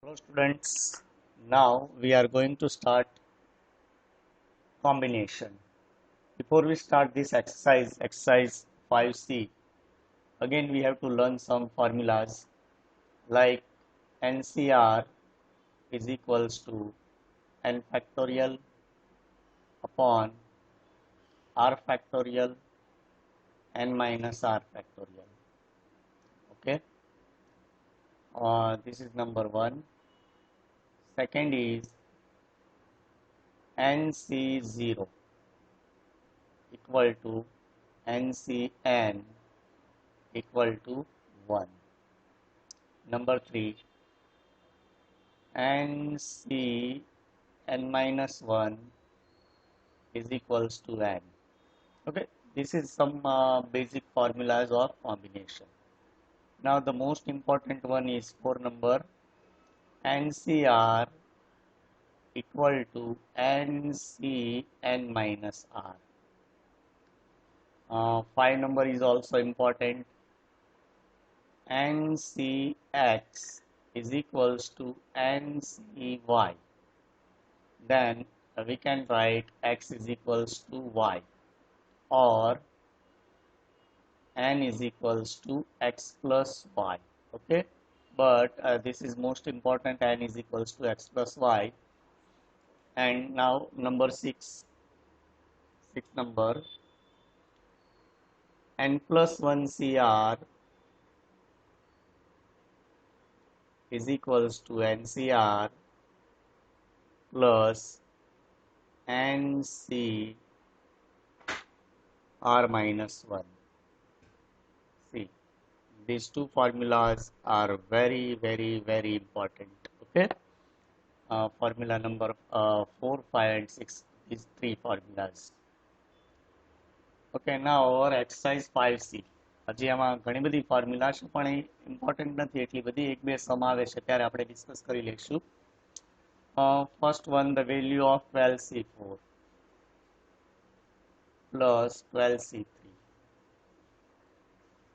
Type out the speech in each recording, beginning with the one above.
Hello students, now we are going to start combination. Before we start this exercise 5C, again we have to learn some formulas like NCR is equals to n factorial upon r factorial n minus r factorial. Okay, this is number one. Second is NC0 equal to NCN equal to 1. Number 3, NC n minus 1 is equals to n. Okay, this is some basic formulas of combination. Now the most important one is for number NCR equal to NC n minus r. 5 number is also important. NCX is equals to NCY. Then we can write x is equals to y, or n is equals to x plus y. Okay, but this is most important, n is equals to x plus y. And now number 6 number, n plus 1 CR is equals to NCR plus NC r minus 1. See, these two formulas are very important. Okay, formula number 4, 5 and 6, these three formulas. Okay, now our exercise 5C. હજી આમાં ઘણી બધી formula છે પણ એ important નથી એટલી બધી, એક બે સમ આવે છે ત્યારે આપણે ડિસ્કસ કરી લઈશું. First one, the value of 12C4 plus 12C3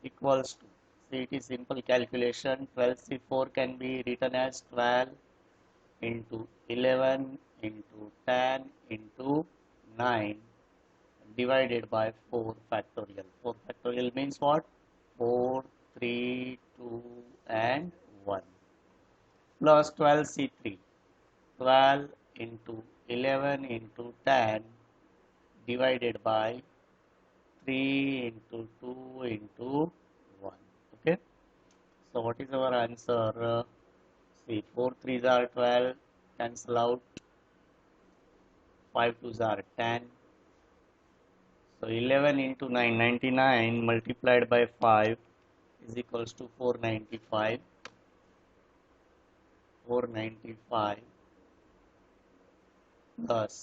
equals to, see, it is simple calculation. 12C4 can be written as 12 into 11 into 10 into 9 divided by 4 factorial. 4 factorial means what? 4, 3, 2 and 1 plus 12C3, 12 into 11 into 10 divided by 3 into 2 into 1. Okay, so what is our answer? See, 4 3s are 12, cancel out, 5 2s are 10. So 11 into 9, 99 multiplied by 5 is equals to 495. 495 plus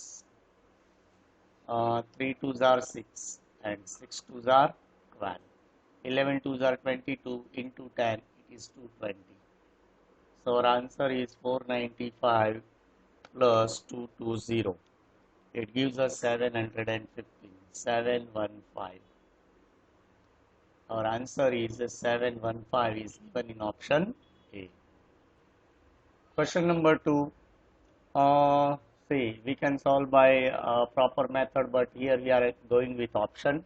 3 2s are 6 and 6 2s are 12. 11 2s are 22, into 10 it is 220. So our answer is 495 plus 220. It gives us 715. 715. Our answer is 715 is given in option A. Question number 2. See, we can solve by proper method, but here we are going with option.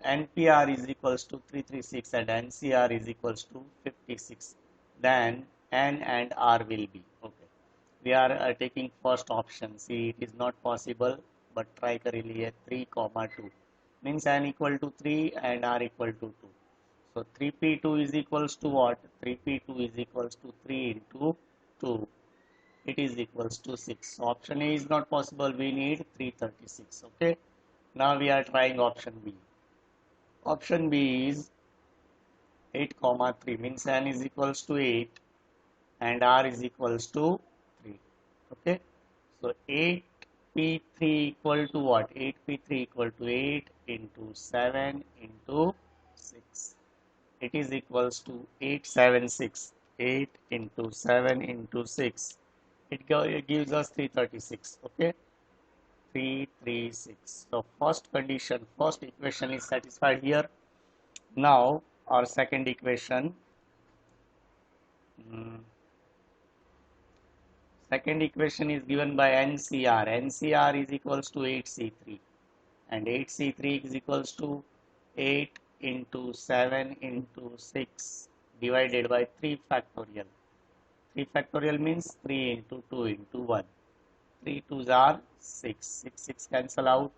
NPR is equals to 336 and NCR is equals to 56. Then N and R will be. Okay. We are taking first option. See, it is not possible, but try kari liye. 3, 2 means N equal to 3 and R equal to 2. So 3P2 is equals to what? 3P2 is equals to 3 into 2. It is equals to 6. So option A is not possible. We need 336. Okay. Now we are trying option B. Option B is 8, 3 means N is equals to 8 and R is equals to 3. Okay. So 8P3 equal to what? 8P3 equal to 8 into 7 into 6. It is equals to 876. 8 into 7 into 6. It gives us 336. Okay. 336. So first condition, first equation is satisfied here. Now our second equation, Second equation is given by NCR. NCR is equals to 8C3 and 8C3 is equals to 8 into 7 into 6 divided by 3 factorial. 3 factorial means 3 into 2 into 1. 3 2s are 6. 6 cancel out.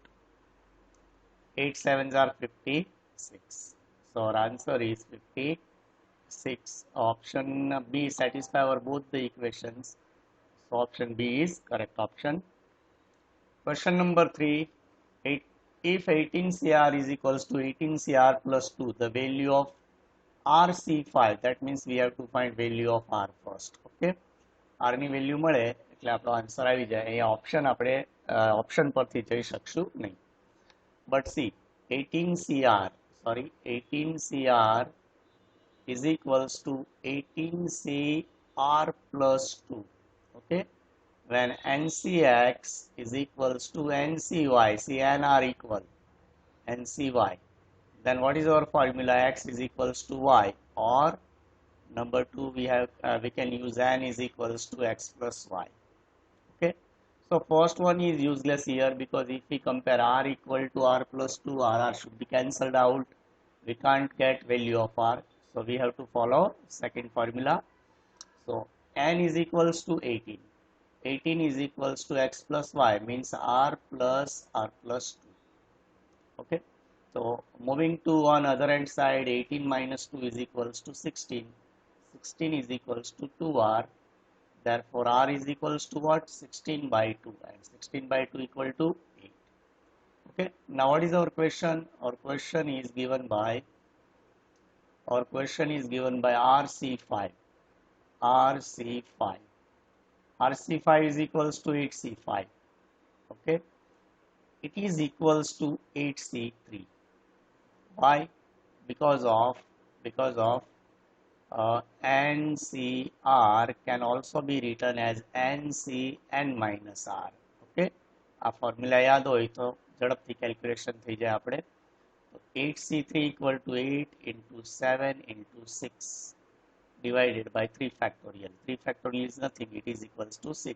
8 7s are 56. So our answer is 56. Option B satisfy our both the equations. So option B is correct option. Question number 3. If 18CR is equals to 18CR plus 2, the value of RC5, that means we have to find value of R first. Okay. R ની value મળે એટલે આપણો answer આવી જાય. અહીંયા option આપણે option પરથી જઈ શકશું નહીં. But see, 18CR is equals to 18CR plus 2. Okay. When NCX is equals to NCY, see N are equal, NCY. Then what is our formula? X is equals to Y, or number 2 we can use N is equals to X plus Y. Okay. So first one is useless here because if we compare R equal to R plus 2, R should be cancelled out. We can't get value of R. So we have to follow second formula. So N is equals to 18. 18 is equals to X plus Y means R plus 2. Okay. So moving to on other hand side, 18 minus 2 is equals to 16. 16 is equals to 2R. Therefore, R is equals to what? 16 by 2. And 16 by 2 equal to 8. Okay. Now what is our question? Our question is given by RC5. RC5 is equals to 8C5. Okay. It is equals to 8C3. Why? Because of NCR can also be written as NCN minus R. Okay. આ formula યાદ હોય તો ઝડપથી calculation થઈ જાય આપણે. તો 8C3 equal to 8 into 7 into 6 divided by 3 factorial. 3 factorial is nothing. It is equals to 6.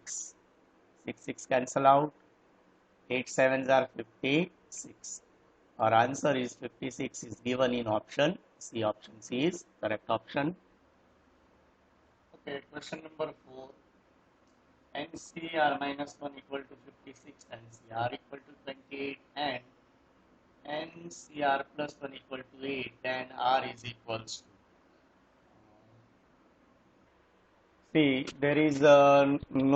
6 cancel out. 8 7s are 56. Our answer is 56 is given in option C. Option C is correct option. Okay, question number 4. NCR minus 1 equal to 56, NCR equal to 28, and NCR plus 1 equal to 8, then R is equals to. See, there is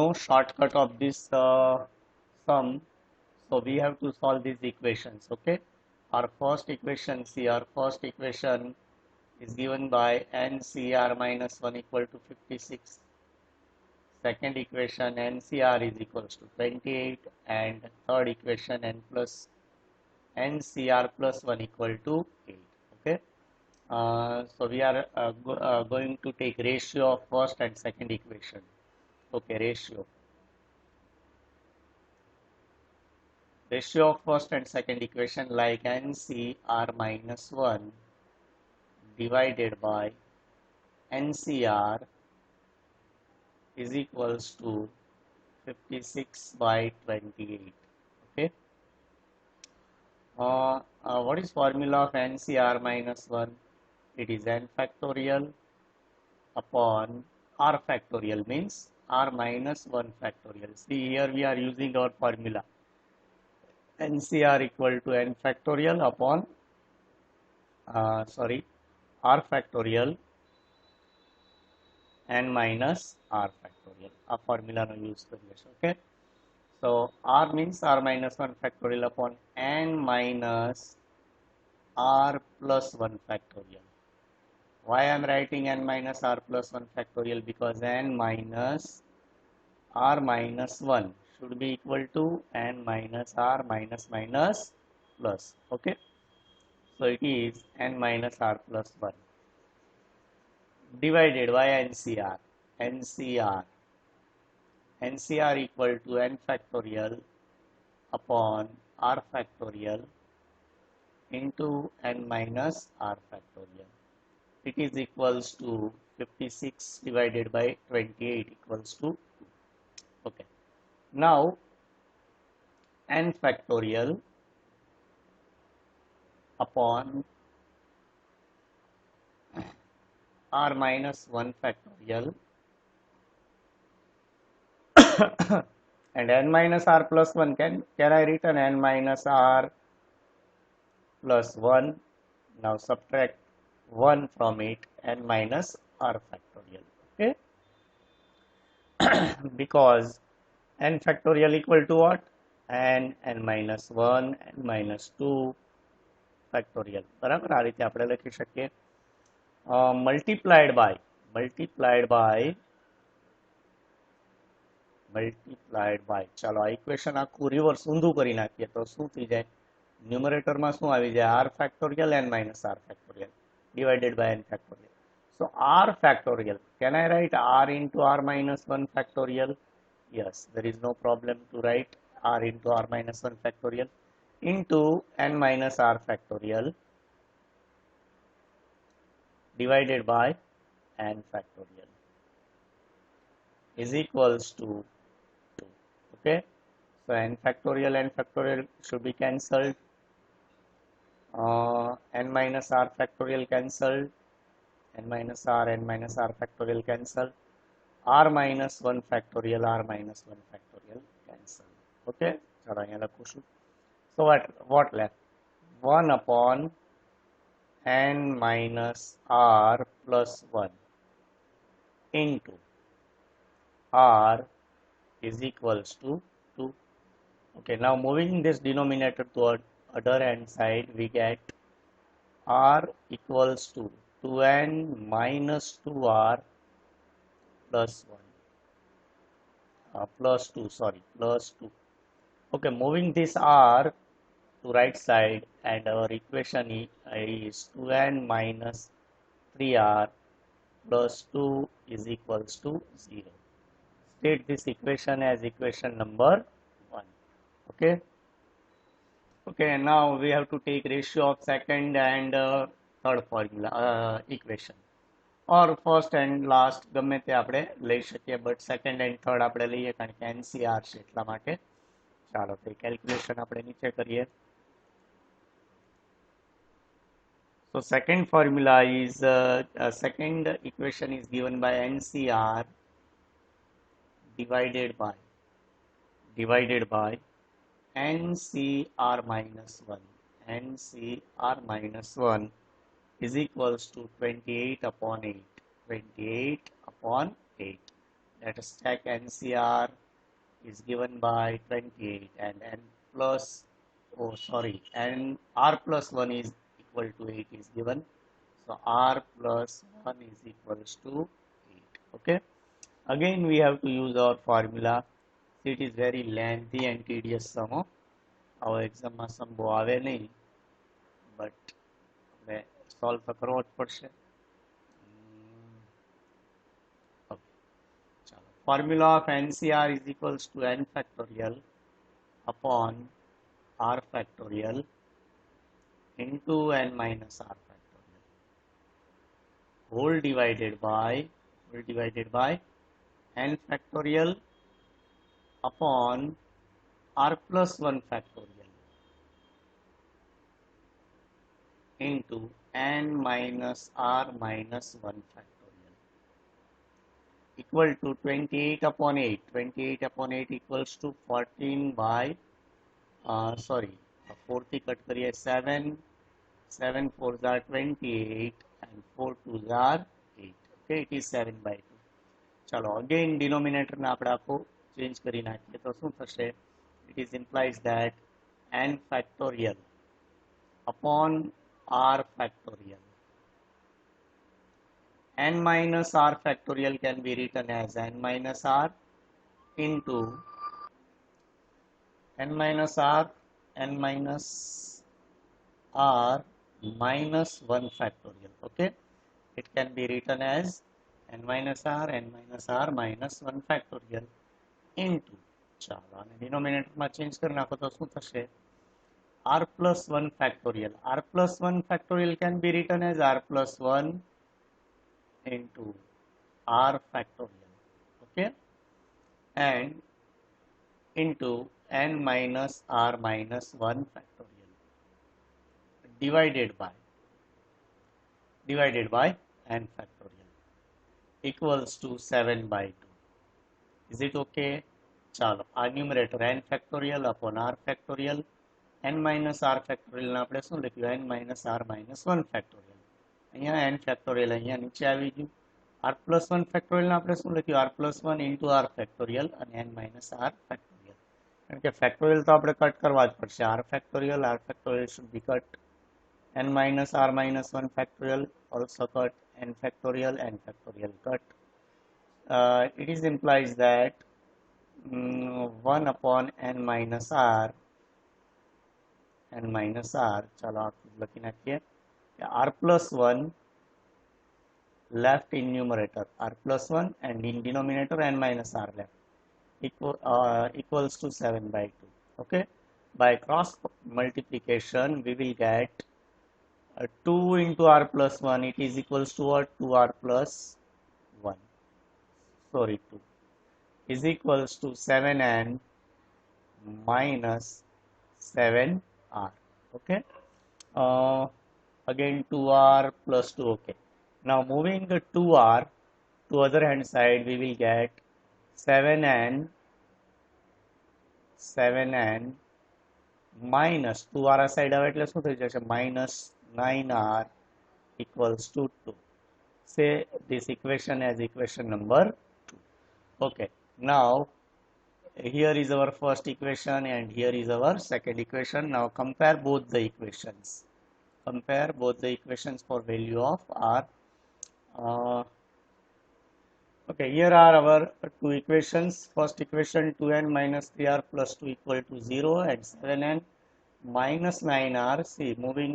no shortcut of this sum, so we have to solve these equations. Okay. Our first equation is given by NCR minus 1 equal to 56. Second equation NCR is equals to 28, and third equation NCR plus 1 equal to 8. Okay. So we are going to take ratio of first and second equation. Okay, ratio of first and second equation, like NCR minus 1 divided by NCR is equals to 56 by 28. Okay. What is formula of NCR minus 1? It is n factorial upon R factorial, means R minus 1 factorial. See, here we are using our formula. NCR equal to n factorial upon R factorial n minus R factorial. A formula no use કરીએ. Okay. So R means R minus 1 factorial upon n minus R plus 1 factorial. Why I am writing n minus R plus 1 factorial? Because n minus R minus 1 should be equal to n minus R minus plus. Okay. So it is n minus R plus 1 divided by NCR. NCR equal to n factorial upon R factorial into n minus R factorial. It is equals to 56 divided by 28 equals to 2. Now n factorial upon r minus 1 factorial and n minus r plus 1, can I written n minus r plus 1. Now subtract 1 from it, n minus r factorial. Okay, because n factorial equal to what? n minus 1, n minus 2 factorial. બરાબર, આ રીતે આપણે લખી શકીએ. multiplied by ચાલો આ equation આખું reverse ઊંધું કરી નાખીએ તો શું થઈ જાય? ન્યુમરેટરમાં શું આવી જાય? r factorial n minus r factorial divided by n factorial. So r factorial, can I write r into r minus 1 factorial? Yes, there is no problem to write r into r minus 1 factorial into n minus r factorial divided by n factorial is equals to 2. Okay, so n factorial should be cancelled, n minus r factorial cancelled, n minus r factorial cancelled, r minus 1 factorial cancelled. Okay, ચલો અહીંયા લખું છું. So what left? 1 upon n minus r plus 1 into r is equals to 2. Okay, now moving this denominator to other hand side, we get r equals to 2n minus 2r plus 1 plus 2, sorry, plus 2. Okay, moving this r to right side, and our equation is 2n minus 3r plus 2 is equals to 0. State this equation as equation number 1. Okay. Okay, now we have to take ratio of second and third formula equation, or first and last ગમે તે આપણે લઈ શકીએ, but second and third આપણે લઈએ કારણ કે NCR છે એટલા માટે. ચાલો તો કેલ્ક્યુલેશન આપણે નીચે કરીએ. So second formula is second equation is given by NCR divided by NCR minus 1. NCR minus 1 is equals to 28 upon 8. 28 upon 8. Let us check. NCR is given by 28 and n r plus 1 is equal to 8 is given. So r plus 1 is equals to 8. Okay. Again we have to use our formula. It is very lengthy and tedious sum. Our exam માં sum બહુ આવે નહીં, but solve તો કરવો જ પડશે. Okay. ચાલો, formula of NCR is equals to n factorial upon r factorial into n minus r factorial whole divided by n factorial upon r plus 1 factorial into n minus r minus 1 factorial equal to 28 upon 8. 28 upon 8 equals to 14 by 4 થી cut કરીએ 7 4s are 28 and 4 2s are 8. Okay, it is 7 by 2. ચાલો again denominator ને આપણે આખો change કરી નાખીએ તો શું થશે? It is implies that n factorial upon r factorial. N minus r factorial can be written as n minus r into n minus r minus 1 factorial. Okay, it can be written as n minus r minus 1 factorial into, ચાલો અને ડિનોમિનેટરમાં change કરી નાખો તો શું થશે? r plus 1 factorial. r plus 1 factorial can be written as r plus 1 into r factorial. Okay, and into n minus r minus 1 factorial divided by n factorial equals to 7 by 2. Is it okay? ચાલો આ numerator n factorial upon r factorial n minus r factorial ને આપણે શું લખ્યું n minus r minus 1 factorial. અહીંયા n factorial અહીંયા નીચે આવી ગયું. r plus 1 factorial ને આપણે શું લખ્યું r plus 1 into r factorial અને n minus r factorial. કારણ કે factorial તો આપણે કટ કરવા જ પડશે. r factorial should be cut. n minus r minus 1 factorial also cut. n factorial cut. It is implies that 1 upon n minus r ચાલો આ લખી નાખીએ r plus 1 left in numerator r plus 1 and in denominator n minus r left equals to 7 by 2. Okay, by cross multiplication we will get 2 into r plus 1, it is equals to what? 2r plus 1, sorry 2, is equals to 7n minus 7r. Okay, again 2r plus 2. Okay, now moving the 2r to other hand side, we will get 7n minus 2r side આવે એટલે શું થઈ જશે minus 9r equals to 2. Say this equation as equation number 2. Okay, now here is our first equation and here is our second equation. Now compare both the equations. Compare both the equations for value of r. Okay, here are our two equations. First equation 2n minus 3r plus 2 equal to 0 and 7n minus 9r. See, moving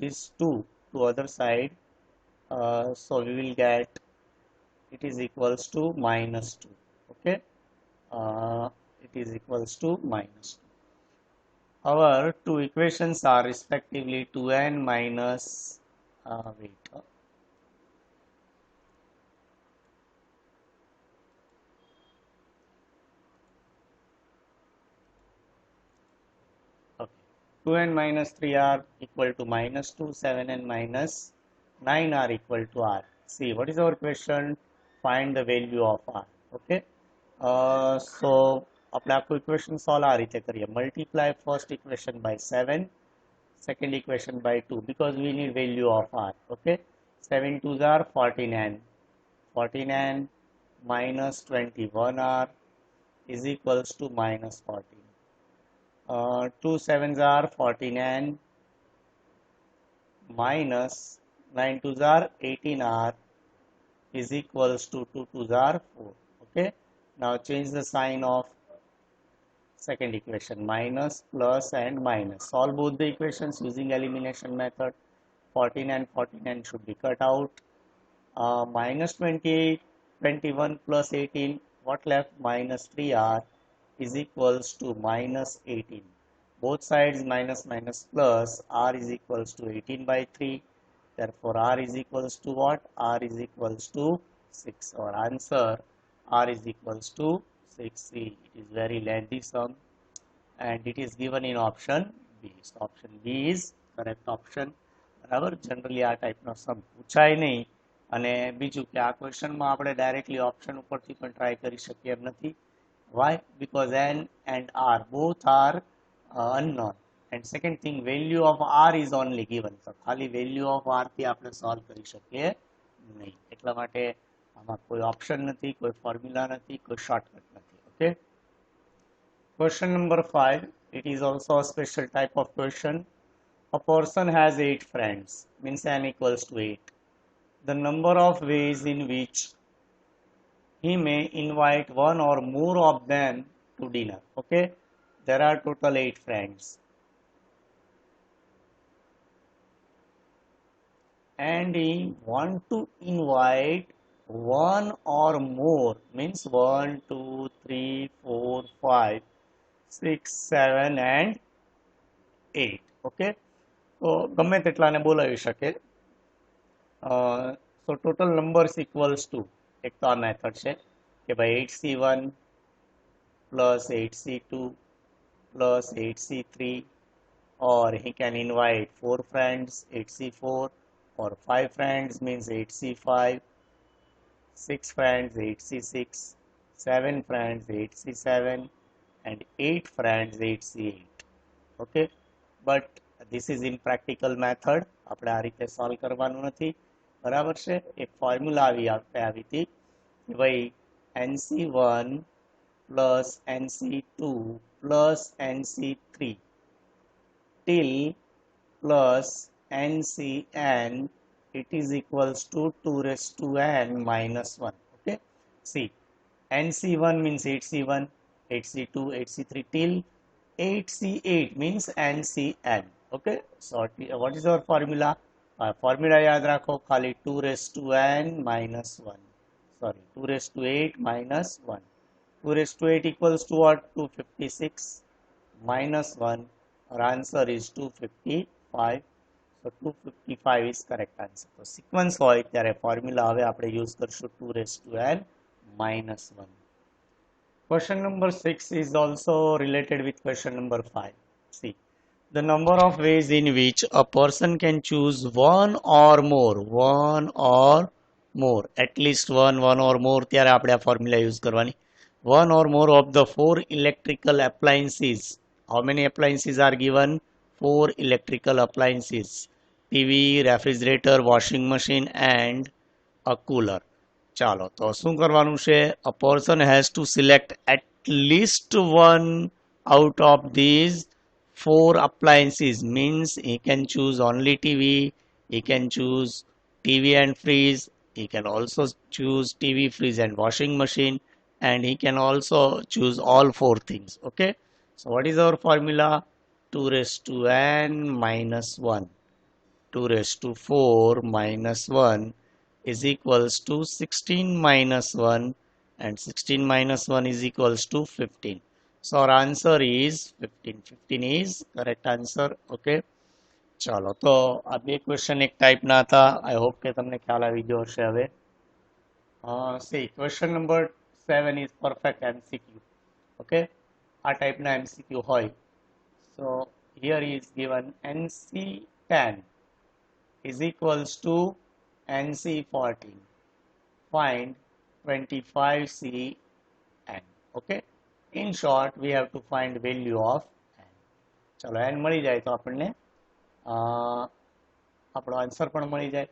this 2 to other side, so we will get it is equals to minus 2. Okay, it is equals to minus 2. Our two equations are respectively 2n minus 2n minus 3r equal to minus 2, 7n minus 9r equal to r. See, what is our question? Find the value of r. Okay, so આપણે આખું equation solve આ રીતે કરીએ. Multiply first equation by 7, second equation by 2 because we need value of r. Okay, 7 2s are 14n. 14n minus 21r is equals to minus 14. 2 7s are 14n minus 9 2s are 18r is equals to 2 2s are 4. Okay, now change the sign of second equation, minus, plus and minus. Solve both the equations using elimination method. 14 and 14n should be cut out. Minus 28, 21 plus 18, what left? Minus 3r is equals to minus 18. Both sides minus minus plus, r is equals to 18 by 3. Therefore, r is equals to what? R is equals to 6. Our answer, r is equals to 6. See, it is very lengthy sum and it is given in option B. So, option B is correct option. બરાબર, generally આ ટાઈપનો સમ પૂછાય નહીં અને બીજું કે આ ક્વેશ્ચનમાં આપણે directly option ઉપરથી પણ ટ્રાય કરી શકીએ એમ નથી. Why? Because n and r both are unknown. And second thing, value of r is only given. So, ખાલી value of r થી આપણે solve કરી શકીએ નહીં. એટલા માટે આમાં કોઈ ઓપ્શન નથી, કોઈ ફોર્મ્યુલા નથી, કોઈ શોર્ટકટ નથી. Okay. Question number 5. It is also a special type of question. A person has 8 friends, means n equals to 8. The number of ways in which he may invite one or more of them to dinner. Okay, there are total 8 friends. And he want to invite one or more, means 1, 2, 3, 4, 5, 6, 7 and 8. Okay, so ગમે તેટલાને બોલાવી શકે. So total numbers equals to, એક તો આ method છે કે ભાઈ 8c1 plus 8C2 plus 8C3, or he can invite 4 friends, 8C4, or 5 friends means 8C5, 6 friends, 8C6, 7 friends, 8C7, and 8 friends, 8C8. Okay, but this is in practical method. આપણે આ રીતે solve કરવાનું નથી. બરાબર છે. એક ફોર્મ્યુલા આવી હતી કે ભાઈ NC1 plus NC2 plus NC3 till plus NCN, it is equals to 2 raised to n minus 1. Okay, see, NC1 means 8C1, 8C2, 8C3 till 8C8 means NCN. Okay, so what is our formula? Formula याद रखो खाली 2 raised to n minus 1. Sorry, 2 raised to 8 minus 1. 2 raised to 8 equals to what? 256 minus 1. Our answer is 255. So 255 is correct answer. So sequence હોય ત્યારે formula હવે આપણે use કરશું 2 raised to n minus 1. Question number 6 is also related with question number 5. See, the number of ways in which a person can choose one or more, at least one or more, ત્યારે આપણે આ formula use કરવાની. One or more of the 4 electrical appliances. How many appliances are given? 4 electrical appliances. TV, refrigerator, washing machine and a cooler. ચાલો તો શું કરવાનું છે? A person has to select at least one out of these 4 appliances. Means he can choose only TV, he can choose TV and fridge, he can also choose TV, fridge and washing machine, and he can also choose all 4 things. Okay, so what is our formula? 2 raised to n minus 1. 2 raised to 4 minus 1 is equals to 16 minus 1, and 16 minus 1 is equals to 15. So our answer is 15. 15 is correct answer. Okay, ચાલો તો આ બે question એક ટાઈપના હતા. I hope કે તમને ખ્યાલ આવી ગયો હશે હવે. See, question number 7 is perfect MCQ. Okay, આ ટાઈપના MCQ હોય. So here is given NC10 is equals to NC14. Find 25CN. Okay, in short we have to find value of n. ચલો n મળી જાય તો આપણને આપણો આન્સર પણ મળી જાય.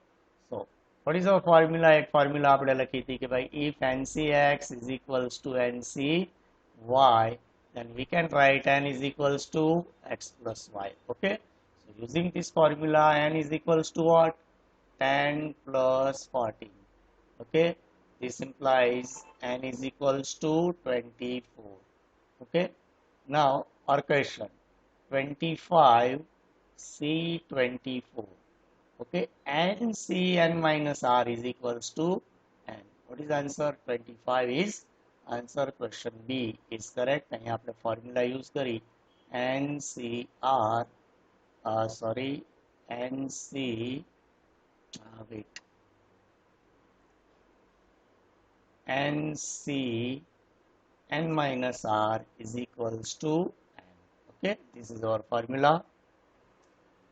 So what is our formula? એક ફોર્મ્યુલા આપણે લખી હતી કે ભાઈ if NCX is equals to NCY, then we can write n is equals to x plus y. Okay, so using this formula n is equals to what? 10 plus 14. Okay, this implies n is equals to 24. Okay, now our question 25C24. Okay, NCN minus R is equals to n. What is answer? 25 is answer. Question B is correct. અહીં આપણે formula use કરી NCR NCN minus R is equals to n. Okay, this is our formula.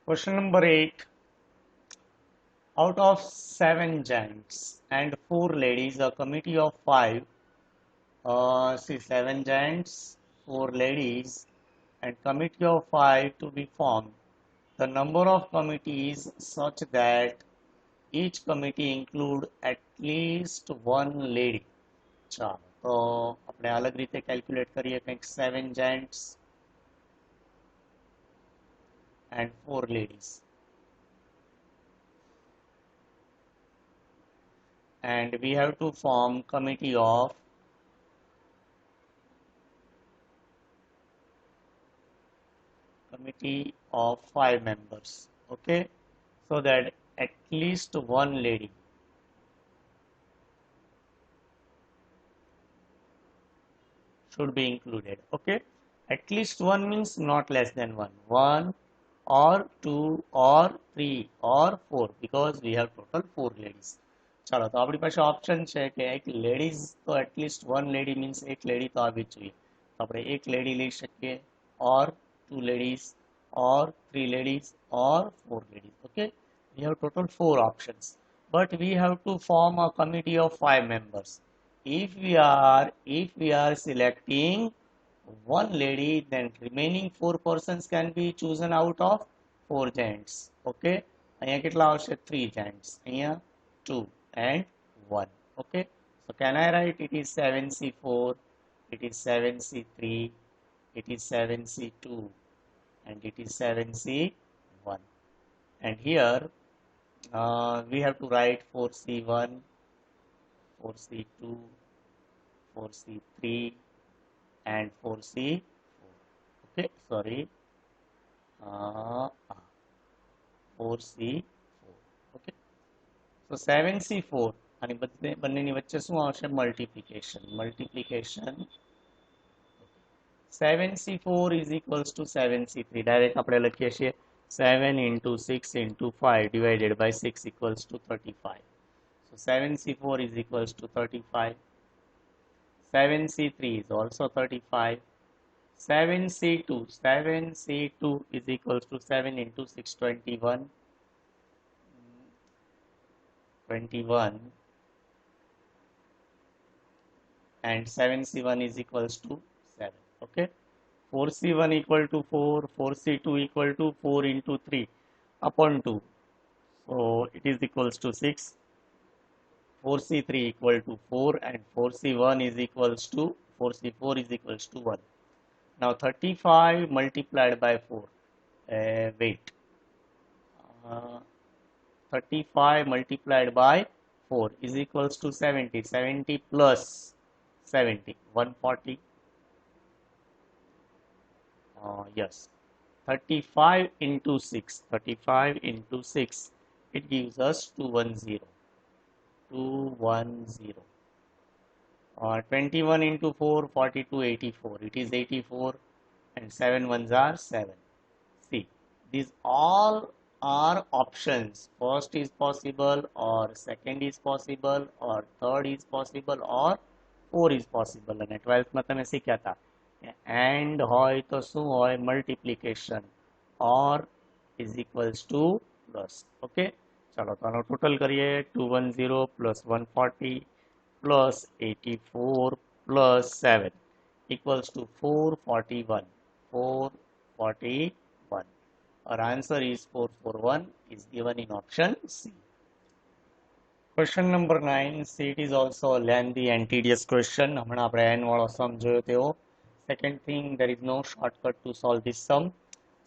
Question number 8. Out of 7 gents and 4 ladies, a committee of 5, 7 gents, 4 ladies, and committee of 5 to be formed. The number of committees such that each committee include at least 1 lady. ચાલો તો આપણે અલગ રીતે calculate કરીએ કંઈક 7 gents and 4 ladies. And we have to form committee of committee of 5 members. Okay, so that at least 1 lady should be included. Okay, at least 1 means not less than 1. 1 or 2 or 3 or 4, because we have total 4 ladies. ચાલો તો આપણી પાસે option છે કે એક ladies તો at least 1 lady means એક lady તો આવી જ જોઈએ. तो આપણે એક લેડી લઈ શકીએ, or 2 ladies, or 3 ladies, or 4 ladies. Okay, we have total 4 options, but we have to form a committee of 5 members. If we are selecting one lady, then remaining 4 persons can be chosen out of 4 gents. Okay, અહીંયા કેટલા આવશે? 3 gents, અહીંયા 2 and 1. Okay, so can I write it is 7C4, it is 7C3, it is 7C2, and it is 7C1. And here we have to write 4C1, 4C2, 4C3, and 4C4. Okay, sorry, 4C4. Okay, so 7C4 અને બંનેની વચ્ચે શું આવશે? Multiplication. 7C4 is equals to 7C3. Direct આપણે લખીએ છીએ 7 into 6 into 5 divided by 6 equals to 35. So 7C4 is equals to 35. 7C3 is also 35. 7C2 is equals to 7 into 6, 21. 21. And 7C1 is equals to 7. Okay, 4C1 equal to 4, 4C2 equal to 4 into 3 upon 2, so it is equals to 6. 4C3 equal to 4, and 4C1 is equals to 4C4 is equals to 1. Now 35 multiplied by 4, wait, 35 multiplied by 4 is equals to 70. 70 plus 70, 140. Yes, 35 into 6, 35 into 6, it gives us 210. 21 into 4, 42, 84. It is 84, and 7 ones are 7. See, these all are options. First is possible, or second is possible, or third is possible, or 4 is possible. અને 12th માં તમે શીખ્યા હતા and હોય તો શું હોય? Multiplication, or is equals to plus. Okay, ચાલો તો આનો ટોટલ કરીએ. 210 plus 140 plus 84 plus 7 equals to 441. 441. Our answer is 441 is given in option C. Question number 9. See, it is also a lengthy and tedious question. હમણાં આપણે n વાળો sum જોયો તેવો. Second thing, there is no shortcut to solve this sum.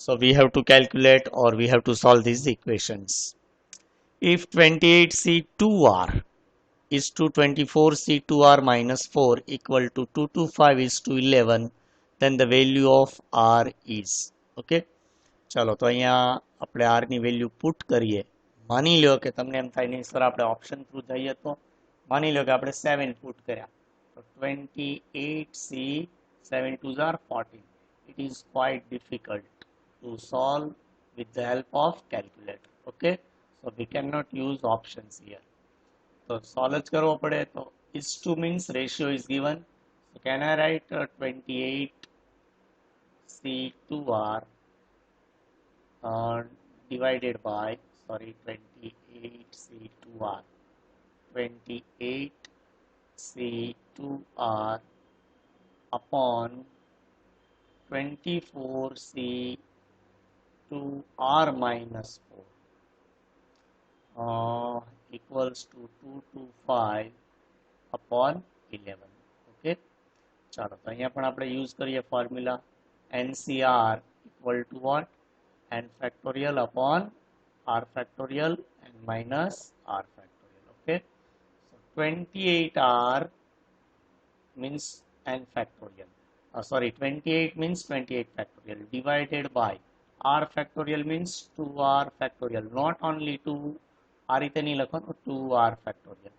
So we have to calculate, or we have to solve these equations. If 28C2R is to 24C2R minus 4 equal to 225 is to 11, then the value of R is. Okay, ચાલો તો અહીંયા આપણે R ની value put કરીએ. માની લો કે તમને એમ થાય નહીં સર આપણે ઓપ્શન થ્રુ જઈએ તો માની લો કે આપણે 7 પુટ કર્યા તો 28C 7 2s are 14. It is quite difficult to solve with the help of calculator. Okay, so we cannot use options here. So solve જ કરવો પડે. તો is to means ratio is given. So can I write 28C2R divided by 28C2R 28C2R upon 24C2R minus 4 equals to 225 upon 11. Okay, ચાલો તો અહીંયા પણ આપણે use કરીએ formula NCR equal to what? N factorial upon R factorial and minus R factorial. Okay, so 28R means N factorial. 28 means 28 factorial divided by R factorial means 2R factorial. Not only 2, આ રીતે નહીં લખવાનું, 2R factorial.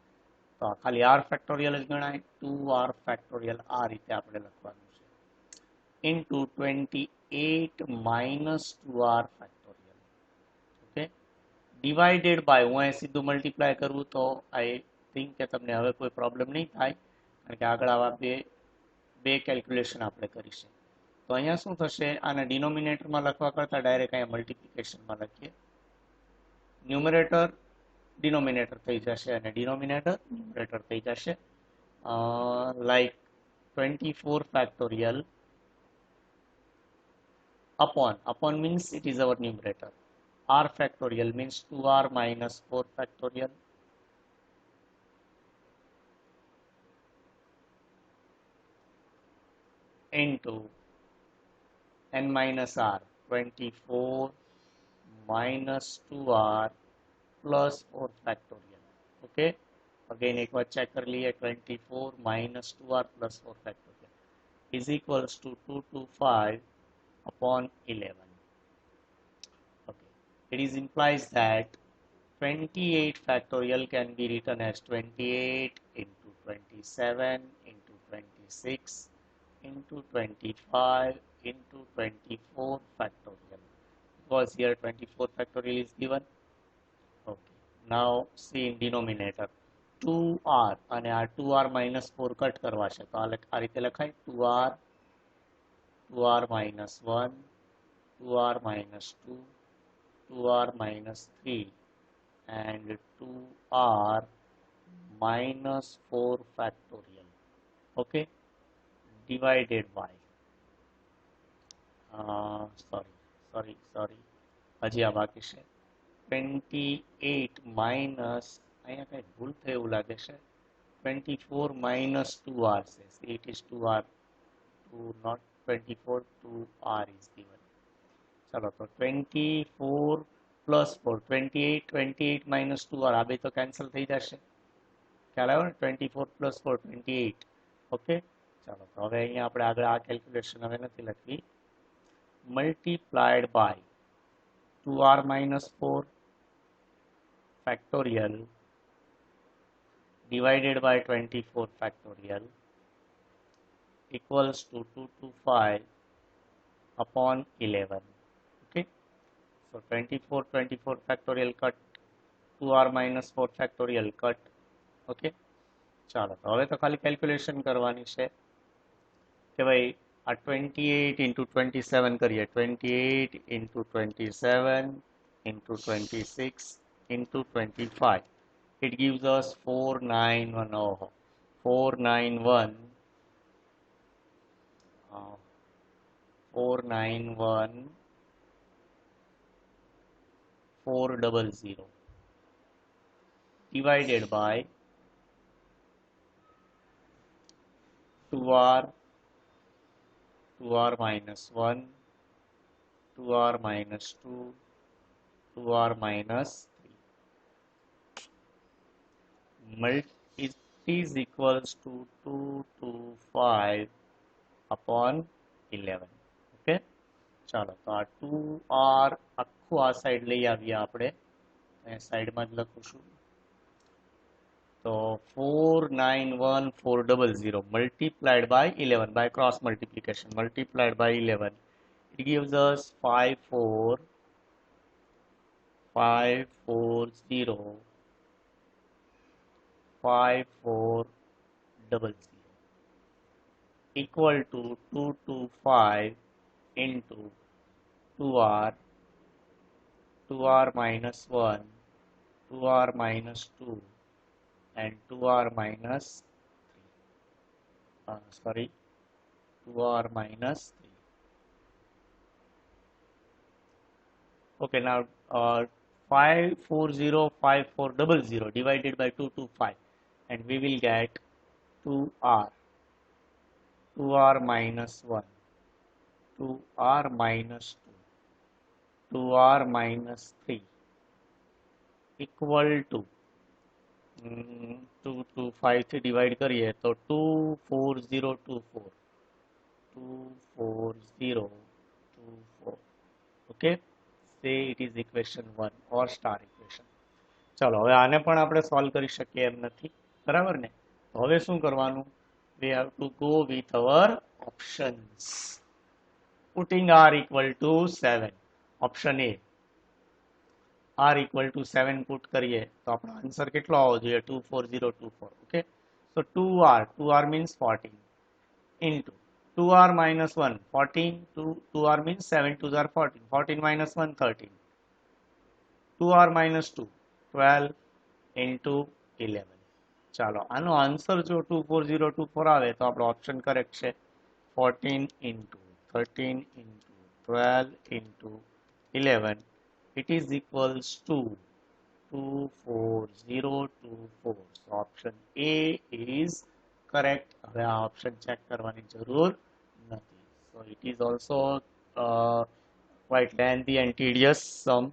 તો ખાલી R factorial જ ગણાય. 2R factorial આ રીતે આપણે લખવાનું છે. into 28 minus 2R factorial. Okay, divided by, હું અહીં સીધું મલ્ટીપ્લાય કરવું તો I think કે તમને હવે કોઈ પ્રોબ્લેમ નહીં થાય કારણ કે આગળ આવા બે બે કેલ્ક્યુલેશન આપણે કરીશું. તો અહીંયા શું થશે, આને ડિનોમિનેટરમાં લખવા કરતાં ડાયરેક્ટ અહીંયા મલ્ટિપ્લિકેશનમાં લખીએ. ન્યુમરેટર ડિનોમિનેટર થઈ જશે અને ડિનોમિનેટર ન્યુમરેટર થઈ જશે. Like 24 factorial upon means it is our numerator. R factorial means 2r minus 4 factorial into n minus r, 24 minus 2r plus 4 factorial. Okay, again एक बार चेक कर लिए, 24 minus 2r plus 4 factorial is equals to 225 upon 11. Okay, it is implies that 28 factorial can be written as 28 into 27 into 26 into 25 into 24 factorial, because here 24 factorial is given. Okay, now see in denominator 2r અને આ 2r minus 4 cut કરવા છે તો આ રીતે લખાય 2r minus 1, 2r minus 2, 2r minus 3 and 2r minus 4 factorial. Okay, divided by sorry હજી આ બાકી છે 28 minus, અહીંયા કઈ ભૂલ થઈ એવું લાગે છે, 24 minus 2r છે. It is 2r, 2 not 24, 2r is given. ચલો તો 24 plus 4, 28 minus 2r, આ બે તો કેન્સલ થઈ જશે, ખ્યાલ આવ્યો ને? 24 plus 4, 28. ઓકે, ચાલો તો હવે અહીંયા આપણે આગળ આ કેલ્ક્યુલેશન હવે નથી લખવી. Multiplied by 2r minus 4 factorial divided by 24 factorial equals to 225 upon 11. Okay, so 24 factorial cut, 2r minus 4 factorial cut. Okay, ચાલો તો હવે તો ખાલી કેલ્ક્યુલેશન કરવાની છે કે ભાઈ આ 28 into 27 કરીએ, 28 into 27 into 26 into 25. It gives us 491. Oh, 491. 400 divided by 2r minus 1, 2r minus 2, 2r minus 3. It is equals to 225 upon 11. Okay, ચાલો તો આ 2r આખું આ સાઈડ લઈ આવીએ આપણે, સાઈડમાં જ લખું છું. તો 491400 multiplied by 11 by cross multiplication, multiplied by 11, it gives us 54540 equal to 225 into 2r minus 1, 2r minus 2 and 2r minus 3. 2r minus 3. Okay, now 5405400 divided by 225 and we will get 2r minus 1, 2r minus 2, 2r minus 3 equal to 225 થી divide કરીએ તો 24024. Okay, say it is equation 1 or star equation. ચાલો હવે આને પણ આપણે solve કરી શકીએ એમ નથી, બરાબર ને? હવે શું કરવાનું? we have to go with our options. Putting r equal to 7, option A. r equal to 7 put કરીએ તો આપણો આન્સર કેટલો આવવો જોઈએ? 24024. Okay, so 2r means 14 into 2r minus 1, 14, 2r means 7 2s are 14, 14 minus 1, 13, 2r minus 2, 12 into 11. ચાલો આનો answer જો 24024 આવે તો આપણો ઓપ્શન કરેક્ટ છે. 14 into 13 into 12 into 11, it is equals to 24024. So option A is correct. હવે આ ઓપ્શન ચેક કરવાની જરૂર નથી. So it is also quite lengthy and tedious sum.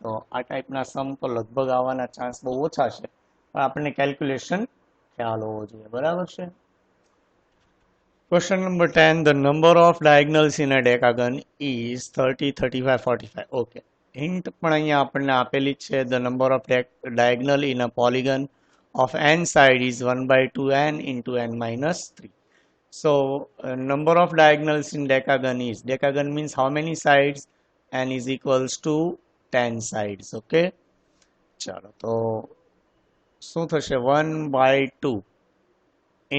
તો આ ટાઈપના સમ તો લગભગ આવવાના ચાન્સ બહુ ઓછા છે, પણ આપણને કેલ્ક્યુલેશન ખ્યાલ હોવો જોઈએ. બરાબર છે. Question number 10. The number of diagonals in a decagon is 30, 35, 45. Okay. Hint પણ અહીંયા આપણને આપેલી છે. The number of diagonal in a polygon of n side is 1 by 2n into n minus 3. So number of diagonals in decagon means how many sides? N is equals to 10 sides. Okay. ચાલો તો શું થશે? 1 by 2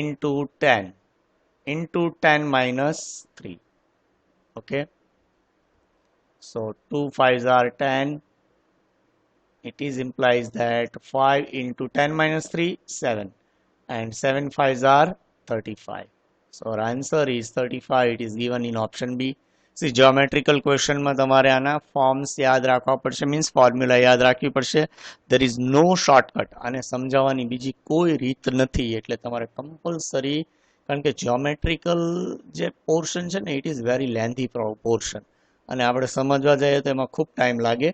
into 10 into 10 minus 3. Okay. So 2 5s are 10. It is implies that 5 into 10 minus 3, 7. And 7 5s are 35. So our answer is 35. It is given in option B. See, geometrical question માં તમારે આના forms યાદ રાખવા પડશે, means formula યાદ રાખવી પડશે. There is no shortcut. આને સમજાવવાની બીજી કોઈ રીત નથી, એટલે તમારે compulsory, કારણ કે geometrical જે portion છે ને, it is very lengthy portion, અને આપણે સમજવા જઈએ તો એમાં ખૂબ ટાઈમ લાગે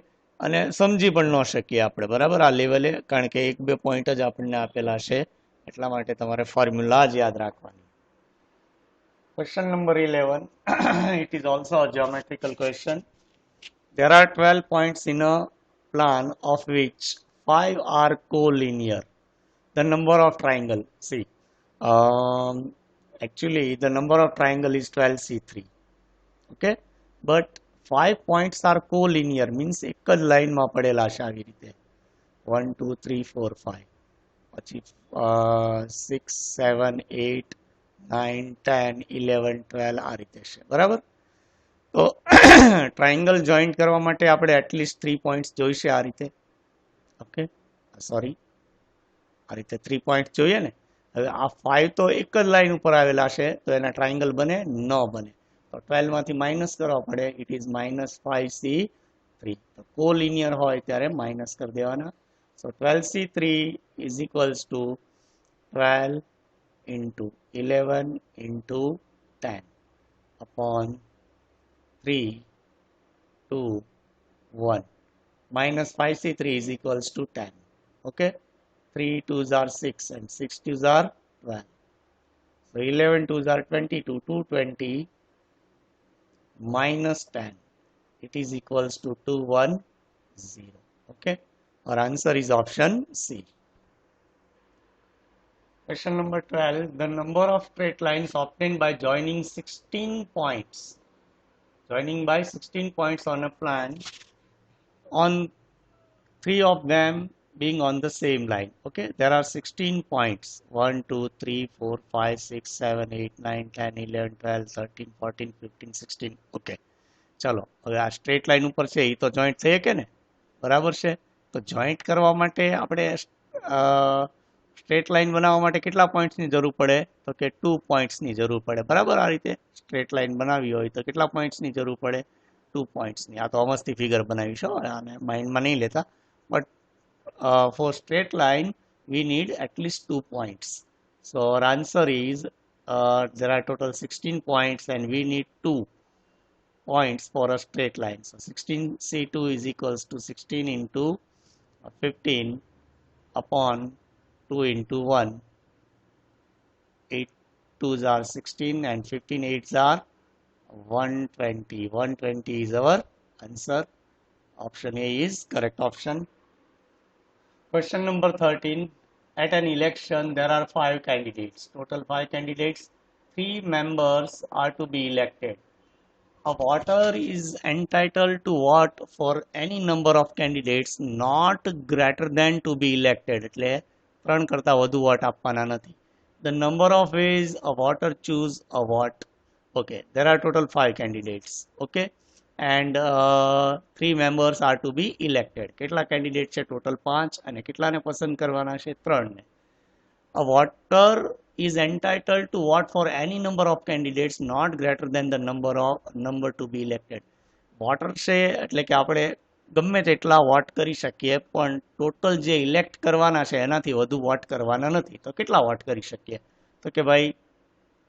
અને સમજી પણ ન શકીએ આપણે. બરાબર, આ લેવલે, કારણ કે 1-2 પોઈન્ટ જ આપણને આપેલા છે, એટલા માટે તમારે ફોર્મ્યુલા જ યાદ રાખવાની. Question number 11. It is also a geometrical question. There are 12 points in a plan of which 5 are collinear. The number of triangle, see, actually the number of triangle is 12C3. Okay, but 5 points are collinear, means એક જ લાઈનમાં પડેલા છે આવી રીતે. 1 2 3 4 5, પછી 6 7 8 9 10 11 12 આ રીતે છે. બરાબર, તો ટ્રાયંગલ જોઈન્ટ કરવા માટે આપણે એટલીસ્ટ 3 પોઈન્ટ્સ જોઈશે આ રીતે. ઓકે, સોરી, આ રીતે 3 પોઈન્ટ જોઈએ ને. હવે આ 5 તો એક જ લાઈન ઉપર આવેલા છે, તો એના ટ્રાયંગલ બને ન બને. તો 12 માંથી માઇનસ કરવા પડે. It is -5C3. તો કોલિનિયર હોય ત્યારે માઇનસ કરી દેવાના. સો 12C3 is equals to 12 into 11 into 10 upon 3 2 1. Minus 5C3 is equals to 10. Okay, 3 2s are 6 and 6 2s are 12. So 11 2s are 22. 220 minus 10, it is equals to 210. Okay, our answer is option C. Question number 12. The number of straight lines obtained by joining 16 points. Joining by 16 points on a plan, on 3 of them being on the same line. Okay, there are 16 points. 1 2 3 4 5 6 7 8 9 10 11 12 13 14 15 16. Okay, ચલો હવે આ straight line ઉપર છે, એ તો joint થઈ શકે ને. બરાબર છે, તો જોઈન્ટ કરવા માટે આપણે સ્ટ્રેટ લાઈન બનાવવા માટે કેટલા પોઈન્ટ્સની જરૂર પડે? તો કે 2 પોઈન્ટ્સની જરૂર પડે. બરાબર, આ રીતે સ્ટ્રેટ લાઈન બનાવી હોય તો કેટલા પોઈન્ટ્સની જરૂર પડે? 2 પોઈન્ટ્સની. આ તો અમસ્તી ફિગર બનાવી છે, આને માઇન્ડમાં નહીં લેતા. But for straight line we need at least 2 points. So our answer is there are total 16 points and we need 2 points for a straight line. So 16C2 is equals to 16 into 15 upon 2 into 1. 8 2s are 16 and 15 8s are 120. 120 is our answer. Option A is correct option. Question number 13. At an election, there are 5 candidates. Total 5 candidates. 3 members are to be elected. A voter is entitled to vote for any number of candidates not greater than to be elected. એટલે 3 કરતા વધુ vote આપવાના નથી. The number of ways a voter choose a vote. Okay, there are total 5 candidates. Okay, and 3 members are to be elected. કેટલા candidate છે total 5 અને કેટલાને પસંદ કરવાના છે 3 ને. A voter is entitled to vote for any number of candidates not greater than the number to be elected. Water છે એટલે કે આપણે ગમે તેટલા વોટ કરી શકીએ પણ ટોટલ જે ઇલેક્ટ કરવાના છે એનાથી વધુ વોટ કરવાના નથી. તો કેટલા વોટ કરી શકીએ? તો કે ભાઈ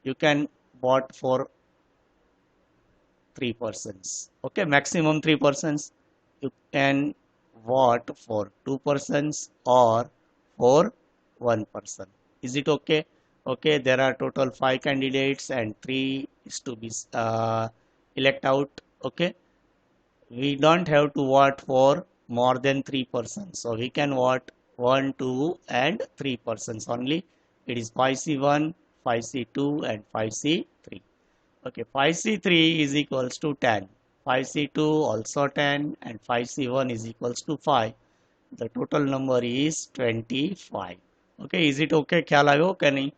you can vote for 3 persons. Okay, maximum 3 persons. You can vote for 2 persons or for 1 person. Is it okay? Okay, there are total 5 candidates and 3 is to be elect out. Okay, we don't have to vote for more than 3 persons, so we can vote 1, 2 and 3 persons only. It is 5C1, 5C2 and 5C3. Okay, 5C3 is equals to 10, 5C2 also 10 and 5C1 is equals to 5. The total number is 25. Okay, is it okay? ખ્યાલ આવ્યો કે નહીં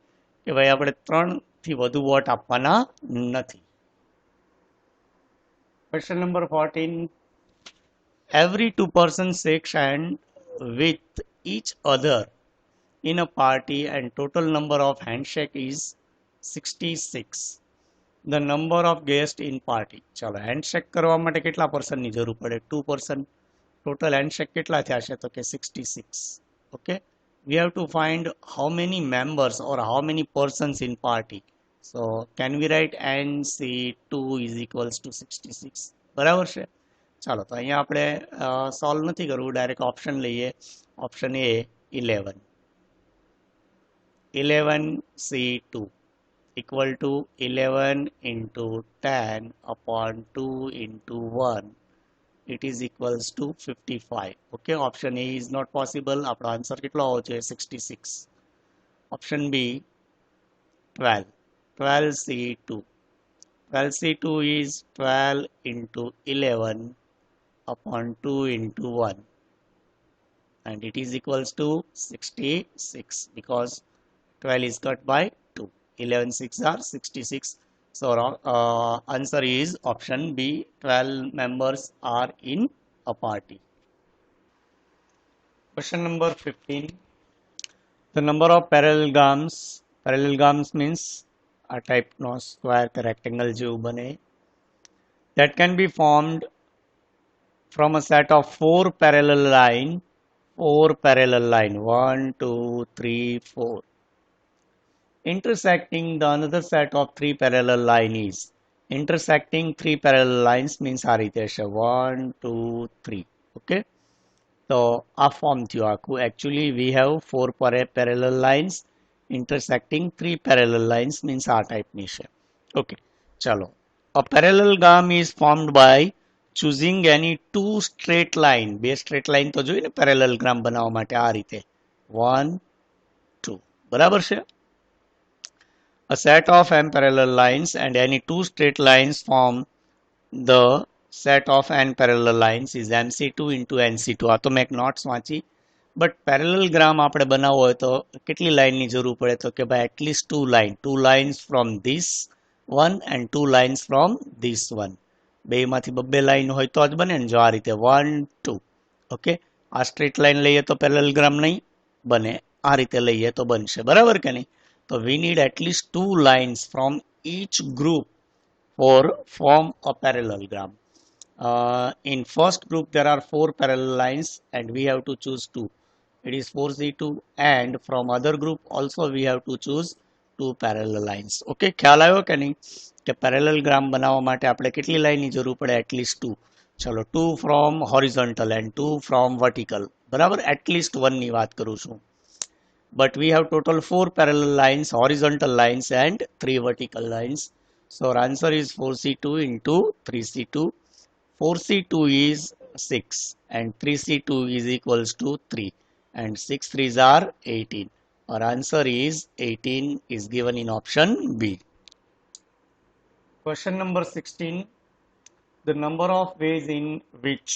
કે ભાઈ આપણે 3 થી વધુ vote આપવાના નથી. Question number 14. Every 2 persons shake hand with each other in a party and total number of handshake is 66. The number of guests in party. ચાલો હેન્ડશેક કરવા માટે કેટલા પર્સનની જરૂર પડે? 2 person. Total handshake કેટલા થયા છે? તો કે 66. Okay, we have to find how many members or how many persons in party. So can we write NC2 is equals to 66? બરાબર છે. ચાલો તો અહીંયા આપણે સોલ્વ નથી કરવું, ડાયરેક્ટ ઓપ્શન લઈએ. Option A 11. 11C2 equal to 11 into 10 upon 2 into 1. It is equals to 55. Okay, option A is not possible. આપણો આન્સર કેટલો આવવો જોઈએ? 66. Option B 12. 12C2. 12C2 is 12 into 11 upon 2 into 1. And it is equals to 66 because 12 is cut by 2. 11 6 are 66. So answer is option B. 12 members are in a party. Question number 15. The number of parallelograms. Parallelograms means a type no square કે rectangle જેવું બને. That can be formed from a set of 4 parallel line. 4 parallel line. 1, 2, 3, 4. Intersecting the another set of 3 parallel line is. Intersecting 3 parallel lines means આ રીતે છે 1, 2, 3. Okay, so આ form થયું આખું. Actually we have 4 parallel lines intersecting 3 parallel lines means આ ટાઈપની છે. Okay, ચાલો. A parallelogram is formed by choosing any 2 straight line. 2 straight line તો જોઈએ ને parallelogram બનાવવા માટે આ રીતે 1, 2. બરાબર છે. A set of n parallel lines and any 2 straight lines form the set of n parallel lines is MC2 into NC2. આ તો મેં એક નોટ્સ વાંચી. બટ પેરેલલગ્રામ આપણે બનાવવો હોય તો કેટલી લાઇનની જરૂર પડે? તો કે ભાઈ at least 2 line. 2 lines from this one and 2 lines from this one. બેમાંથી બબ્બે લાઇન હોય તો જ બને ને. જો આ રીતે 1, 2. ઓકે, આ સ્ટ્રેટ લાઇન લઈએ તો પેરેલલગ્રામ નહીં બને, આ રીતે લઈએ તો બનશે. બરાબર કે નહીં? So we need at least 2 lines from each group for form a parallelogram. In first group there are 4 parallel lines and we have to choose 2. It is 4C2 and from other group also we have to choose 2 parallel lines. Okay, ખ્યાલ આવ્યો કે નહીં કે parallelogram બનાવવા માટે આપણે કેટલી લાઇનની જરૂર પડે? at least 2. ચલો 2 from horizontal and 2 from vertical. બરાબર, at least 1 ની વાત કરું છું. But we have total 4 parallel lines, horizontal lines and 3 vertical lines. So our answer is 4C2 into 3C2. 4C2 is 6 and 3C2 is equals to 3 and 6 3s are 18. Our answer is 18 is given in option B. Question number 16. The number of ways in which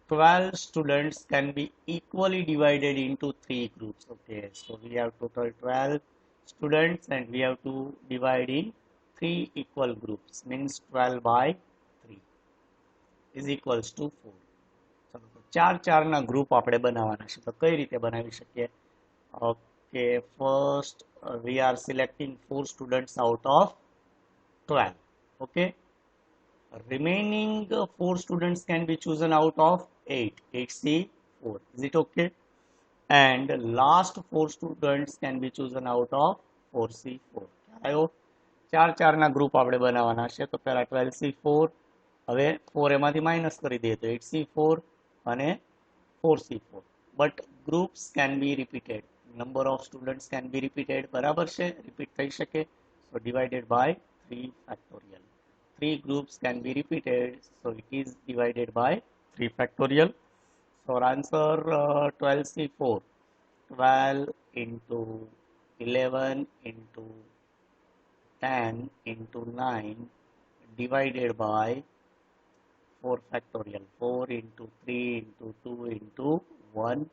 12 students can be equally divided into 3 groups. Okay, so we have total 12 students and we have to divide in 3 equal groups, means 12 by 3 is equals to 4. ચલો તો 4 ના group આપણે બનાવવાના છે. તો કઈ રીતે બનાવી શકીએ? Okay, first we are selecting 4 students out of 12. Okay, remaining 4 students can be chosen out of 8. 8C4. Is it okay? And last 4 students can be chosen out of 4C4. આયો 4 ના ગ્રુપ આપણે બનાવવાના છે. તો પહેલા 12C4, હવે 4 એમાંથી minus કરી દઈએ તો 8C4 અને 4C4. But groups can be repeated, number of students can be repeated. બરાબર છે, રિપીટ થઈ શકે. સો divided by 3 factorial. 3 groups can be repeated, so it is divided by 3 factorial. So our answer 12C4, 12 into 11 into 10 into 9 divided by 4 factorial. 4 into 3 into 2 into 1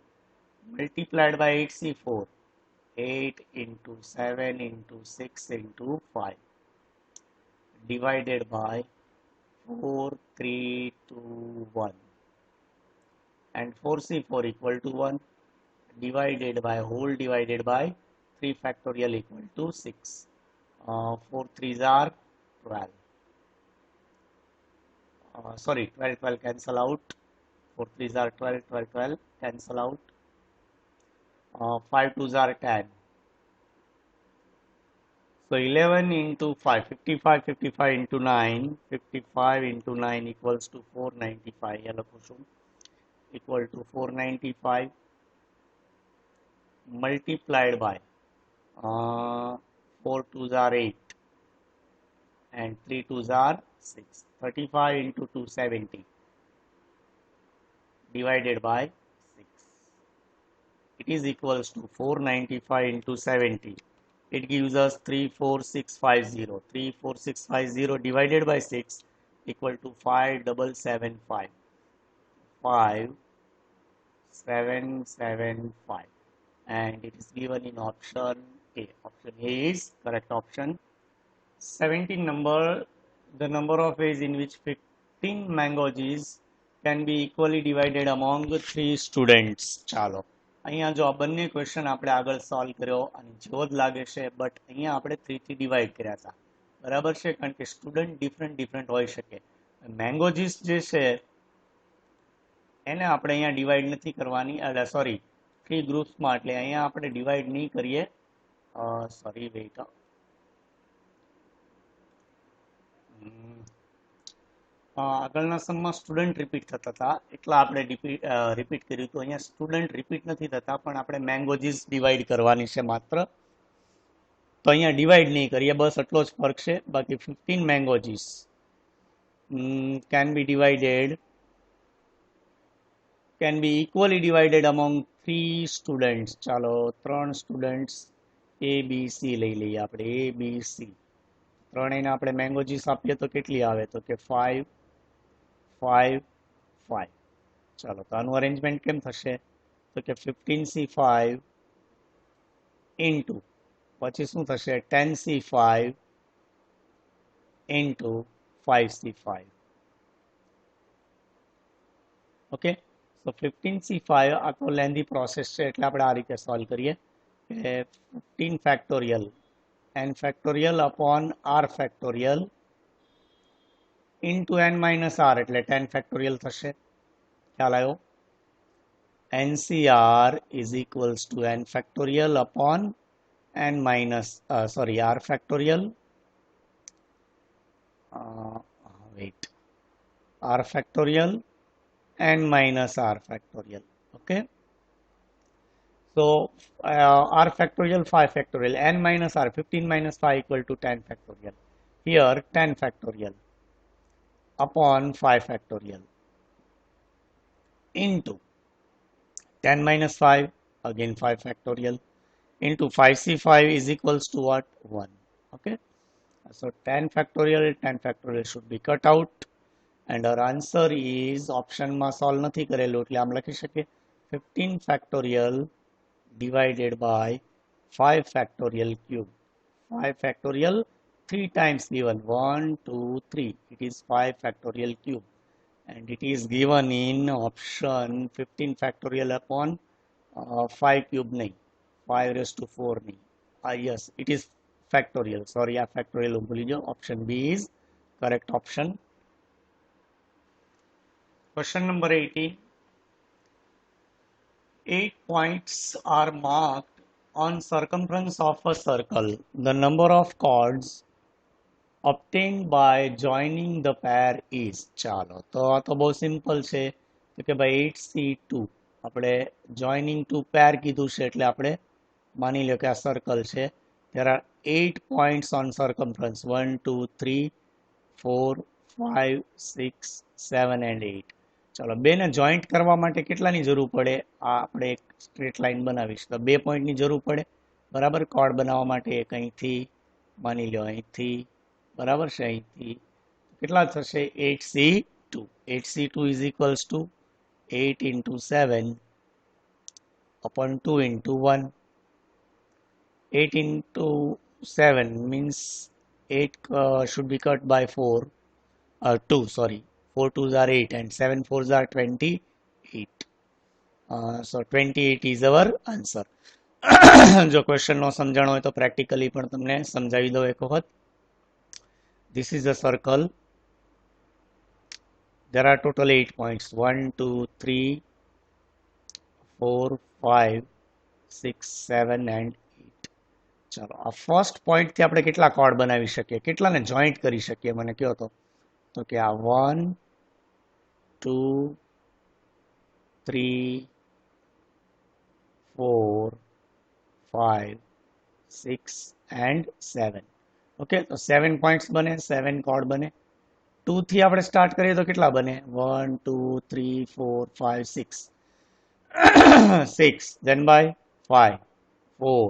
multiplied by 8C4. 8 into 7 into 6 into 5 divided by 4, 3, 2, 1. And 4C4 equal to 1 divided by whole divided by 3 factorial equal to 6. 4 3s are 12. 12 12 cancel out. 4 3s are 12, 12 12 cancel out. 5 2s are 10. So 11 into 5, 55, 55 into 9, 55 into 9 equals to 495. Equal to 495 multiplied by 4 2s are 8 and 3 2s are 6. 35 into 270 divided by 6. It is equals to 495 into 70. It gives us 34650. 34650 divided by 6 equal to 5775. 5775. And it is given in option A. Option A is correct option. 17 number, the number of ways in which 15 mango juice can be equally divided among 3 students. ચાલો અહીંયા જો આ બંને question આપણે આગળ solve કર્યો અને જેવો જ લાગે છે, બટ અહીંયા આપણે 3 થી ડિવાઈડ કર્યા હતા. બરાબર છે, કારણ કે સ્ટુડન્ટ ડિફરન્ટ હોઈ શકે. મેંગો જ્યુસ જે છે એને આપણે અહીંયા ડિવાઈડ નથી કરવાની, સોરી 3 ગ્રુપ્સમાં, એટલે અહીંયા આપણે ડિવાઈડ નહીં કરીએ. સોરી વેઇટ, આગળના સમમાં સ્ટુડન્ટ રિપીટ થતા હતા એટલા આપણે રિપીટ કર્યું હતું. અહીંયા સ્ટુડન્ટ રિપીટ નથી થતા, પણ આપણે મેંગોજીસ ડિવાઈડ કરવાની છે માત્ર. તો અહીંયા ડિવાઈડ નહીં કરીએ, બસ એટલો જ ફરક છે. બાકી 15 મેંગોજીસ can be equally divided among 3 students. ચાલો 3 સ્ટુડન્ટ્સ A B C લઈ લઈએ આપણે. A B C 3 એને આપણે મેંગો જ્યુસ આપીએ તો કેટલી આવે? તો કે 5 5 5. ચાલો તો આનું અરેન્જમેન્ટ કેમ થશે? તો કે 15C5 ઇન્ટુ પછી શું થશે? 10C5 into 5C5. ઓકે, તો 15C5 આખો લેન્ધી પ્રોસેસ છે, એટલે આપણે આ રીતે સોલ્વ કરીએ કે 15 factorial n factorial upon r factorial into n minus r, એટલે 10 factorial થશે. ખ્યાલ આવ્યો? NCR is equals to n factorial upon n minus r factorial. R factorial n minus r factorial. Okay, so r factorial 5 factorial, n minus r, 15 minus 5 equal to 10 factorial. Here 10 factorial upon 5 factorial into 10 minus 5, again 5 factorial, into 5C5 is equals to what? 1. Okay, so 10 factorial should be cut out, and our answer is option માં solve નથી કરેલું એટલે આમ લખી શકીએ 15 factorial divided by 5 factorial cube. 5 factorial 3 times given 1, 2, 3. It is 5 factorial cube. And it is given in option 15 factorial upon 5 cube nahi, 5 raised to 4 nahi. Yes, it is factorial. Sorry, factorial bhuli jo. Option B is correct option. Question number 18. 8 points are marked on circumference of a circle. The number of chords obtained by joining the pair is. ચાલો તો આ તો બહુ simple છે કે ભાઈ 8C2 આપણે joining to pair કીધું છે એટલે આપણે માની લો કે આ સર્કલ છે. There are 8 points on circumference 1, 2, 3, 4, 5, 6, 7 and 8. ચાલો બેને જોઈન્ટ કરવા માટે કેટલાની જરૂર પડે? આ આપણે એક સ્ટ્રેટ લાઈન બનાવીશ તો 2 પોઈન્ટની જરૂર પડે બરાબર. કોર્ડ બનાવવા માટે એક અહીંથી માની લો અહીંથી બરાબર છે અહીંથી કેટલા થશે 8C2. 8C2 is equals to 8 into 7 upon 2 into 1. 8 into 7 means 8 should be cut by 4. 2 sorry, 4 2s are 8 and 7 4s are 28. So 28 is our answer. જો ક્વેશ્ચન નો સમજણ હોય તો પ્રેક્ટિકલી પણ તમને સમજાવી દઉં એક વખત. This is a circle. There are total 8 points 1, 2, 3, 4, 5, 6, 7 and 8. ચાલો આ ફર્સ્ટ પોઈન્ટ થી આપણે કેટલા કોર્ડ બનાવી શકીએ, કેટલાને જોઈન્ટ કરી શકીએ મને કહો તો કે આ 1, 2, 3, 4, 5, 6 and 7. ઓકે તો 7 પોઈન્ટ્સ બને, 7 કોર્ડ બને. 2 થી આપણે સ્ટાર્ટ કરીએ તો કેટલા બને? 1, 2, 3, 4, 5, 6. 6 then by 5, 4,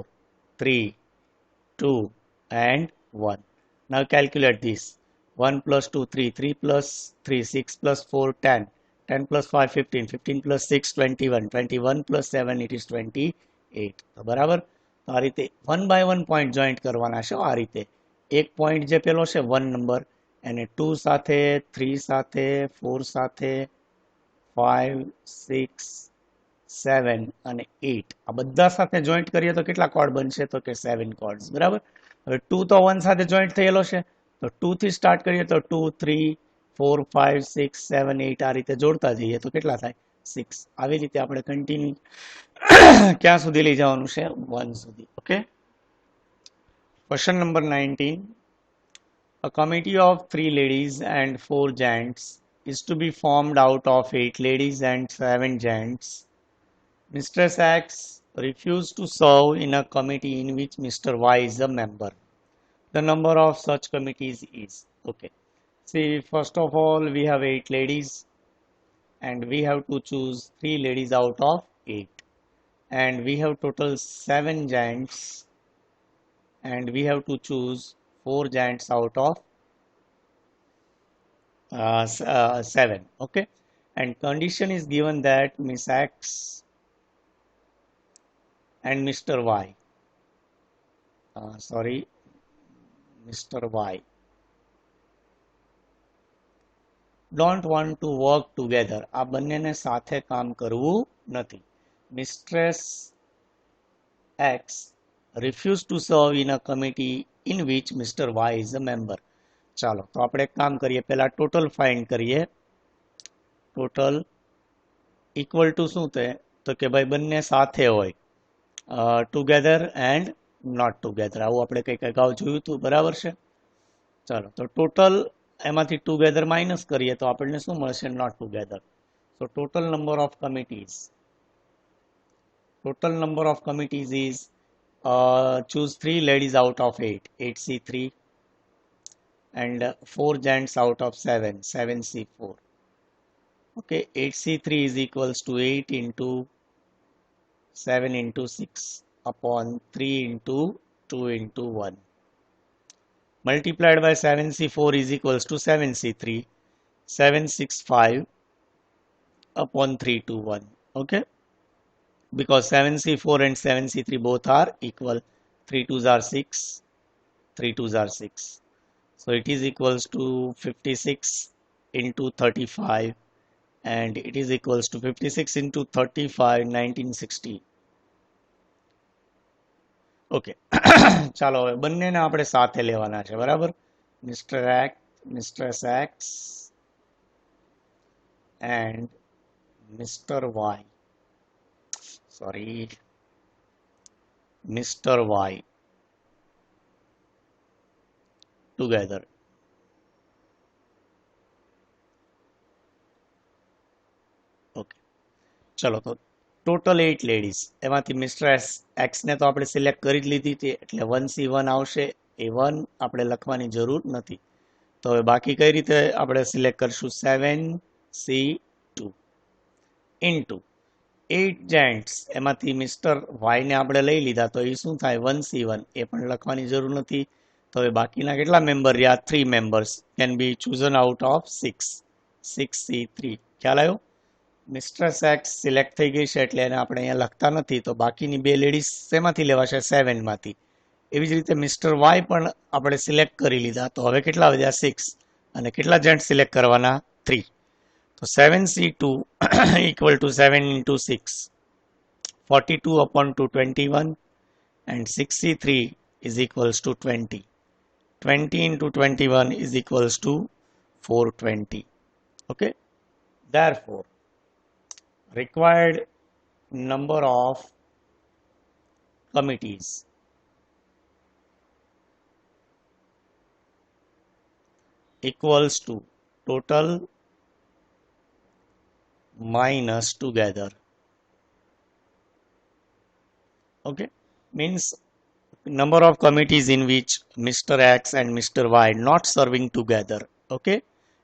3, 2 and 1. Now calculate this. 1 plus 2, 3, 3 plus 3, 6 plus 4, 10, 10 plus 5, 15, 15 plus 6, 21, 21 plus 7, it is 28. તો બરાબર. તો આ રીતે 1 by 1 પોઈન્ટ જોઈન્ટ કરવાના છે. આ રીતે એક પોઈન્ટ જે પેલો છે 1 નંબર એને 2 સાથે, 3 સાથે, 4 સાથે, 5, 6, 7 અને 8 આ બધા સાથે જોઈન્ટ કરીએ તો કેટલા કોર્ડ બનશે? તો કે 7 કોર્ડ્સ બરાબર. હવે 2 તો 1 સાથે જોઈન્ટ થયેલો છે તો 2 થી સ્ટાર્ટ કરીએ તો 2, 3, 4, 5, 6, 7, 8 આ રીતે જોડતા જઈએ તો કેટલા થાય? 6. આવી રીતે આપણે કન્ટિન્યુ ક્યાં સુધી લઈ જવાનું છે? 1 સુધી. Okay. Question number 19. A committee of 3 ladies and 4 gents is to be formed out of 8 ladies and 7 gents. Mistress X refused to serve in a committee in which Mr. Y is a member. The number of such committees is. Okay. See, first of all, we have 8 ladies and we have to choose 3 ladies out of 8. And we have total 7 gents and we have to choose 4 gents out of 7. Okay. And condition is given that Miss X and Mr. Y. Mr. Y don't want to work together. આ બંનેને સાથે કામ કરવું નથી. Mistress X refused to serve in a committee in which Mr. Y is a member. ચાલો તો આપણે એક કામ કરીએ, પહેલા ટોટલ ફાઇન્ડ કરીએ. ટોટલ ઇક્વલ ટુ શું થાય? તો કે ભાઈ બંને સાથે હોય, ટુગેધર એન્ડ નોટ ટુગેધર. આવું આપણે કંઈક અગાઉ જોયું હતું બરાબર છે. ચાલો તો ટોટલ એમાંથી ટુગેધર માઇનસ કરીએ તો આપણને શું મળશે? Not together. So total number of committees is choose 3 ladies out of 8, 8C3 and 4 gents out of 7, 7C4. Okay, 8C3 is equals to 8 into 7 into 6 upon 3 into 2 into 1. Multiplied by 7C4 is equals to 7C3, 765 upon 3 to 1. Okay, because 7C4 and 7C3 both are equal. 3 2s are 6, 3 2s are 6. So it is equals to 56 into 35, and it is equals to 56 into 35, 1960. Okay ચાલો હવે બંનેને આપણે સાથે લેવાના છે બરાબર. Mister x and Mr. Y. Sorry, Mr. Y together. Okay. ચલો તો ટોટલ 8 લેડીઝ, એમાંથી મિસ્ટર એક્સને તો આપણે સિલેક્ટ કરી જ લીધી હતી એટલે 1C1 આવશે. એ 1 આપણે લખવાની જરૂર નથી. તો હવે બાકી કઈ રીતે આપણે સિલેક્ટ કરશું? 7C2 ઇન્ટુ 8 જેન્ટ્સ, એમાંથી મિસ્ટર વાયને આપણે લઈ લીધા તો એ શું થાય? 1C1. એ પણ લખવાની જરૂર નથી. તો હવે બાકીના કેટલા મેમ્બર રહ્યા? 3 members can be ચૂઝન out of 6. 6C3. ખ્યાલ આવ્યો? મિસ્ટર એક્સ સિલેક્ટ થઈ ગઈ છે એટલે એને આપણે અહીંયા લખતા નથી. તો બાકીની 2 લેડીઝ શેમાંથી લેવાશે? 7માંથી. એવી જ રીતે મિસ્ટર વાય પણ આપણે સિલેક્ટ કરી લીધા. તો હવે કેટલા વધ્યા? 6. અને કેટલા જેન્ટ સિલેક્ટ કરવાના? 3. તો 7C2 equal to 7 into 6, 42 upon 221, and 6C3 is equals to 20. 20 into 21 is equals to 420. Okay. Therefore, required number of committees equals to total minus together. Okay, means number of committees in which Mr. X and Mr. Y not serving together. Okay,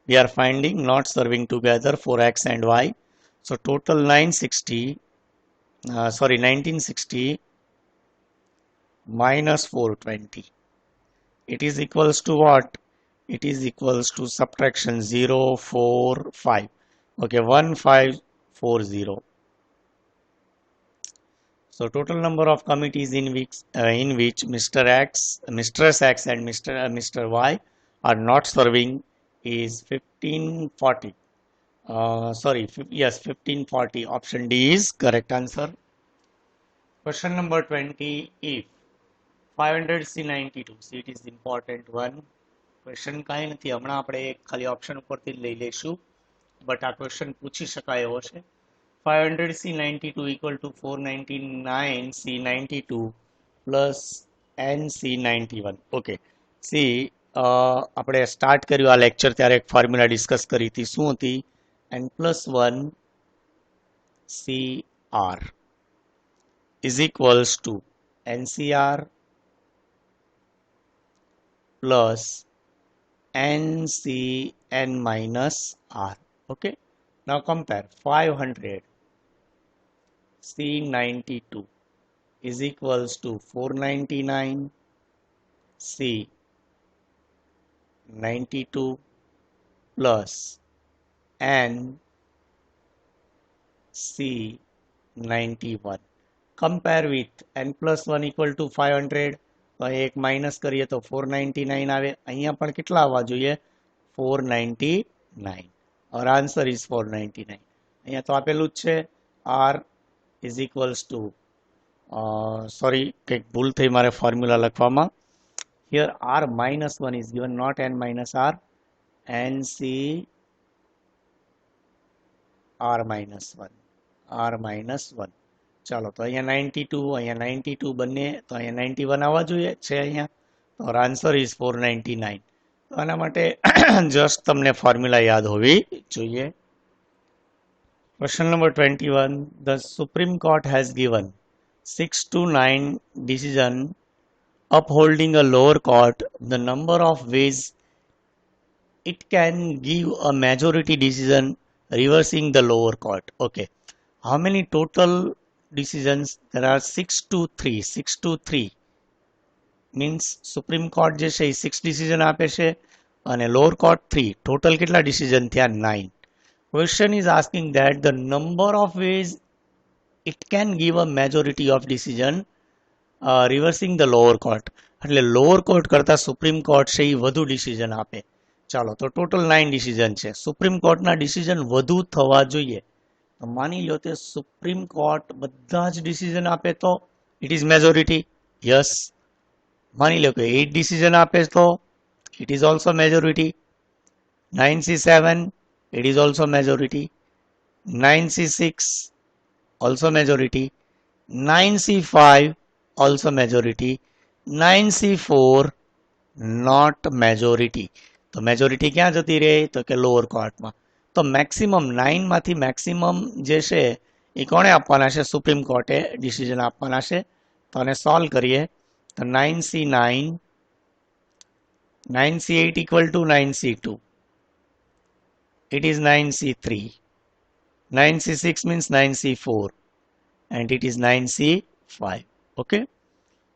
we are finding not serving together for X and Y. So total 1960 minus 420. It is equals to what? It is equals to subtraction 045. Okay, 1540. So total number of committees in which Mr. X, Mistress X and Mr. Y are not serving is 1540. Yes, 1540. Option D is correct answer. Question number 20. If 500C92, see, it is the important one. Question કાંઈ નથી, હમણાં આપણે ખાલી option ઉપરથી લઈ લઈશું, but આ question પૂછી શકાય એવો છે. 500C92 equal to 499C92 plus NC91. Okay, C આપણે સ્ટાર્ટ કર્યું આ લેક્ચર ત્યારે એક ફોર્મ્યુલા ડિસ્કસ કરી હતી. શું હતી? n+1 CR is equals to NCR plus NCN minus R. Okay, now compare 500 C92 is equals to 499 C92 plus N C91. Compare with n+1 equal to 500. તો એક માઇનસ કરીએ તો 499 આવે. અહીંયા પણ કેટલા આવવા જોઈએ? 499. और आंसर इज 499. અહીંયા તો આપેલું જ છે R is equals to sorry, કંઈક ભૂલ થઈ મારે ફોર્મ્યુલા લખવામાં. Here R minus 1 is given, not N minus R. NC R minus 1. R minus 1. ચાલો, તો અહીંયા 92, અહીંયા 92 બંને, તો અહીંયા 91 આવવા જોઈએ છે અહીંયા. તો આન્સર ઇઝ 499. તો આના માટે જસ્ટ તમને ફોર્મ્યુલા યાદ હોવી જોઈએ. Question number 21. The Supreme Court has given 6-9 decision upholding a lower court. The number of ways it can give a majority decision reversing the lower court. Okay, how many total decisions? There are 6-3. 6-3 means Supreme Court જે છે એ 6 decision આપે છે અને lower court 3. total કેટલા decision થયા? 9. Question is asking that the number of ways it can give a majority of decision reversing the lower court, એટલે lower court કરતાં supreme court છે એ વધુ ડિસિઝન આપે. ચાલો તો ટોટલ 9 ડિસિઝન છે. સુપ્રીમ કોર્ટના ડિસિઝન વધુ થવા જોઈએ. તો માની લો કે સુપ્રીમ કોર્ટ બધા જ ડિસિઝન આપે તો ઇટ ઇઝ મેજોરિટી. યસ. માની લો કે 8 ડિસિઝન આપે તો it is also majority. 9C7 it is also majority. 9C6 also majority. 9C5 also majority. 9C4 not majority. તો મેજોરિટી ક્યાં જતી રહે તો કે લોઅર કોર્ટમાં. તો મેક્સિમમ 9 માંથી મેક્સિમમ જે છે એ કોણે આપવાના છે? સુપ્રીમ કોર્ટે ડિસિઝન આપવાના છે. તો આને સોલ્વ કરીએ તો 9C9 9C8 equal to 9C2. It is 9C3. 9C6 means 9C4 and it is 9C5. Okay.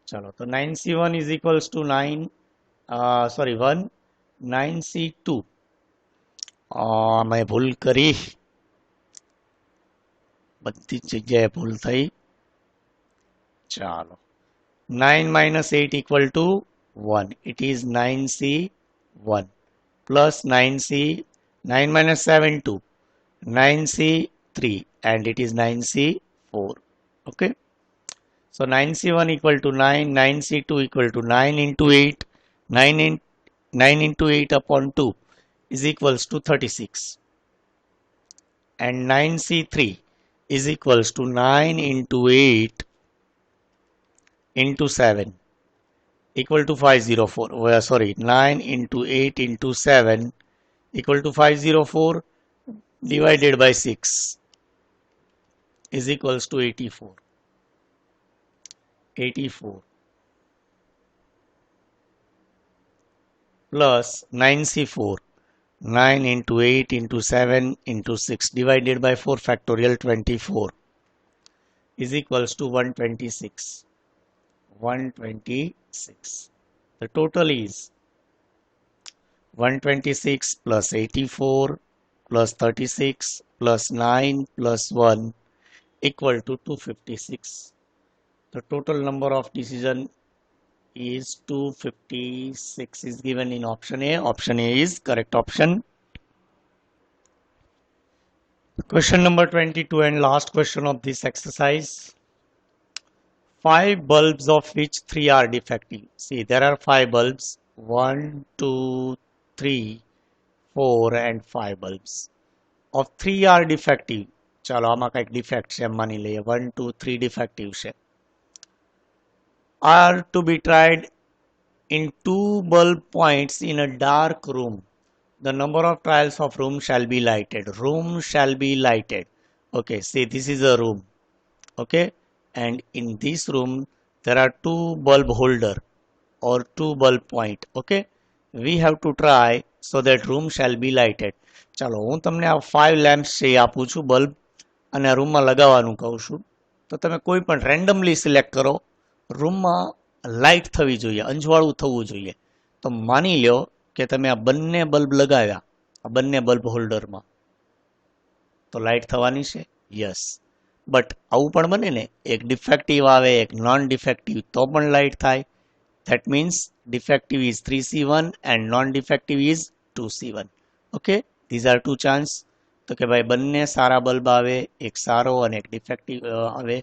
चलो तो 9C1 is equals to 1. 9C2. मैं भूल करी, बधी जगह भूल थी. चलो 9 minus 8 equal to 1. It is 9C1 plus 9 minus 7 2. 9C3 and it is 9C4. Okay. So 9C1 equal to 9, 9C2 equal to 9 into 8, 9 into 8 upon 2 is equals to 36. And 9C3 is equals to 9 into 8 into 7 equal to 504. 9 into 8 into 7 equal to 504 divided by 6 is equals to 84. 84 plus 9C4, 9 into 8 into 7 into 6 divided by 4 factorial 24 is equals to 126. 126. The total is 126 plus 84 plus 36 plus 9 plus 1 equal to 256. The total number of decision is 256 is given in option A. Option A is correct option. Question number 22 and last question of this exercise. 5 bulbs of which 3 are defective. See, there are 5 bulbs. 1, 2, 3, 4 and 5 bulbs. Of 3 are defective. ચાલો આમાં કંઈક defect છે માની લઈએ. 1, 2, 3 defective છે. Are to be tried in 2 bulb points in a dark room. The number of trials of room shall be lighted. Room shall be lighted. Okay, see, this is a room. Okay, and in this room there are 2 bulb holder or 2 bulb point. Okay, we have to try so that room shall be lighted. ચાલો હું તમને આ 5 lamps છે આપું છું bulb અને આ રૂમમાં લગાવવાનું કહું છું. તો તમે કોઈ પણ રેન્ડમલી સિલેક્ટ કરો. રૂમમાં લાઇટ થવી જોઈએ, અંજવાળું થવું જોઈએ. તો માની લ્યો કે તમે આ બંને બલ્બ લગાવ્યા, આ બંને બલ્બ હોલ્ડરમાં, તો લાઇટ થવાની છે? યસ. બટ આવું પણ બને ને, એક ડિફેક્ટિવ આવે, એક નોન ડિફેક્ટિવ, તો પણ લાઇટ થાય. That means defective is 3C1 and non defective is 2C1. Okay, these are 2 chance. તો કે ભાઈ બંને સારા બલ્બ આવે, એક સારો અને એક ડિફેક્ટિવ આવે.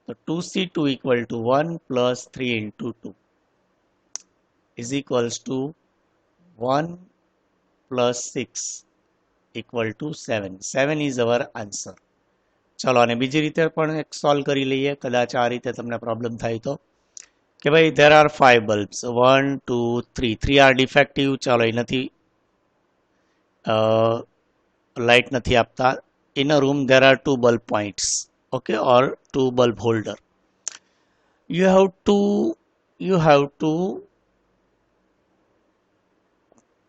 તો 2C2 equal to 1 plus 3 into 2 is equals to 1 plus 6 equal to 7. 7 is our answer. ચલો આને બીજી રીતે પણ એક સોલ્વ કરી લઈએ. કદાચ આ રીતે તમને પ્રોબ્લેમ થાય તો કે ભાઈ there are 5 bulbs. 1, 2, 3. 3 are defective. ચાલો એ નથી, લાઇટ નથી આપતા. In a room there are 2 bulb points. Okay, or 2 bulb holder. You have to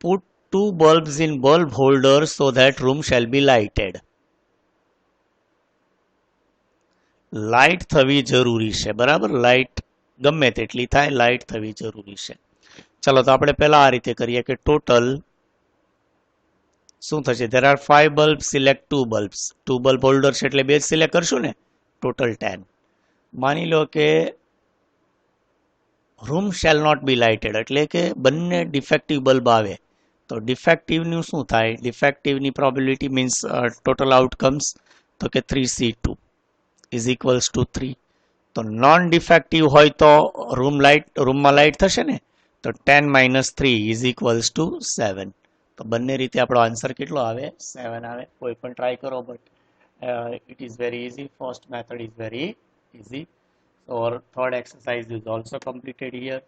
put 2 bulbs in bulb holder so that room shall be lighted. Light થવી જરૂરી છે, બરાબર. Light ગમે તેટલી થાય, લાઇટ થવી જરૂરી છે. ચલો તો આપણે પહેલા આ રીતે કરીએ કે ટોટલ શું થશે? there are 5 bulbs, select 2 bulbs. 2 bulb holder છે એટલે બે સિલેક્ટ કરશું ને, ટોટલ 10. માની લો કે રૂમ શેલ નોટ બી લાઇટેડ એટલે કે બંને ડિફેક્ટિવ બલ્બ આવે તો ડિફેક્ટિવનું શું થાય ડિફેક્ટિવની પ્રોબેબિલિટી મીન્સ ટોટલ આઉટકમ્સ તો કે 3C2 ઇઝ ઇક્વલ્સ ટુ 3 તો નોન ડિફેક્ટિવ હોય તો રૂમમાં લાઇટ થશે ને તો 10 - 3 ઇઝ ઇક્વલ્સ ટુ 7 તો બંને રીતે આપણો આન્સર કેટલો આવે 7 આવે કોઈ પણ ટ્રાય કરો but it is very easy first method is very easy. So our third exercise is also completed here.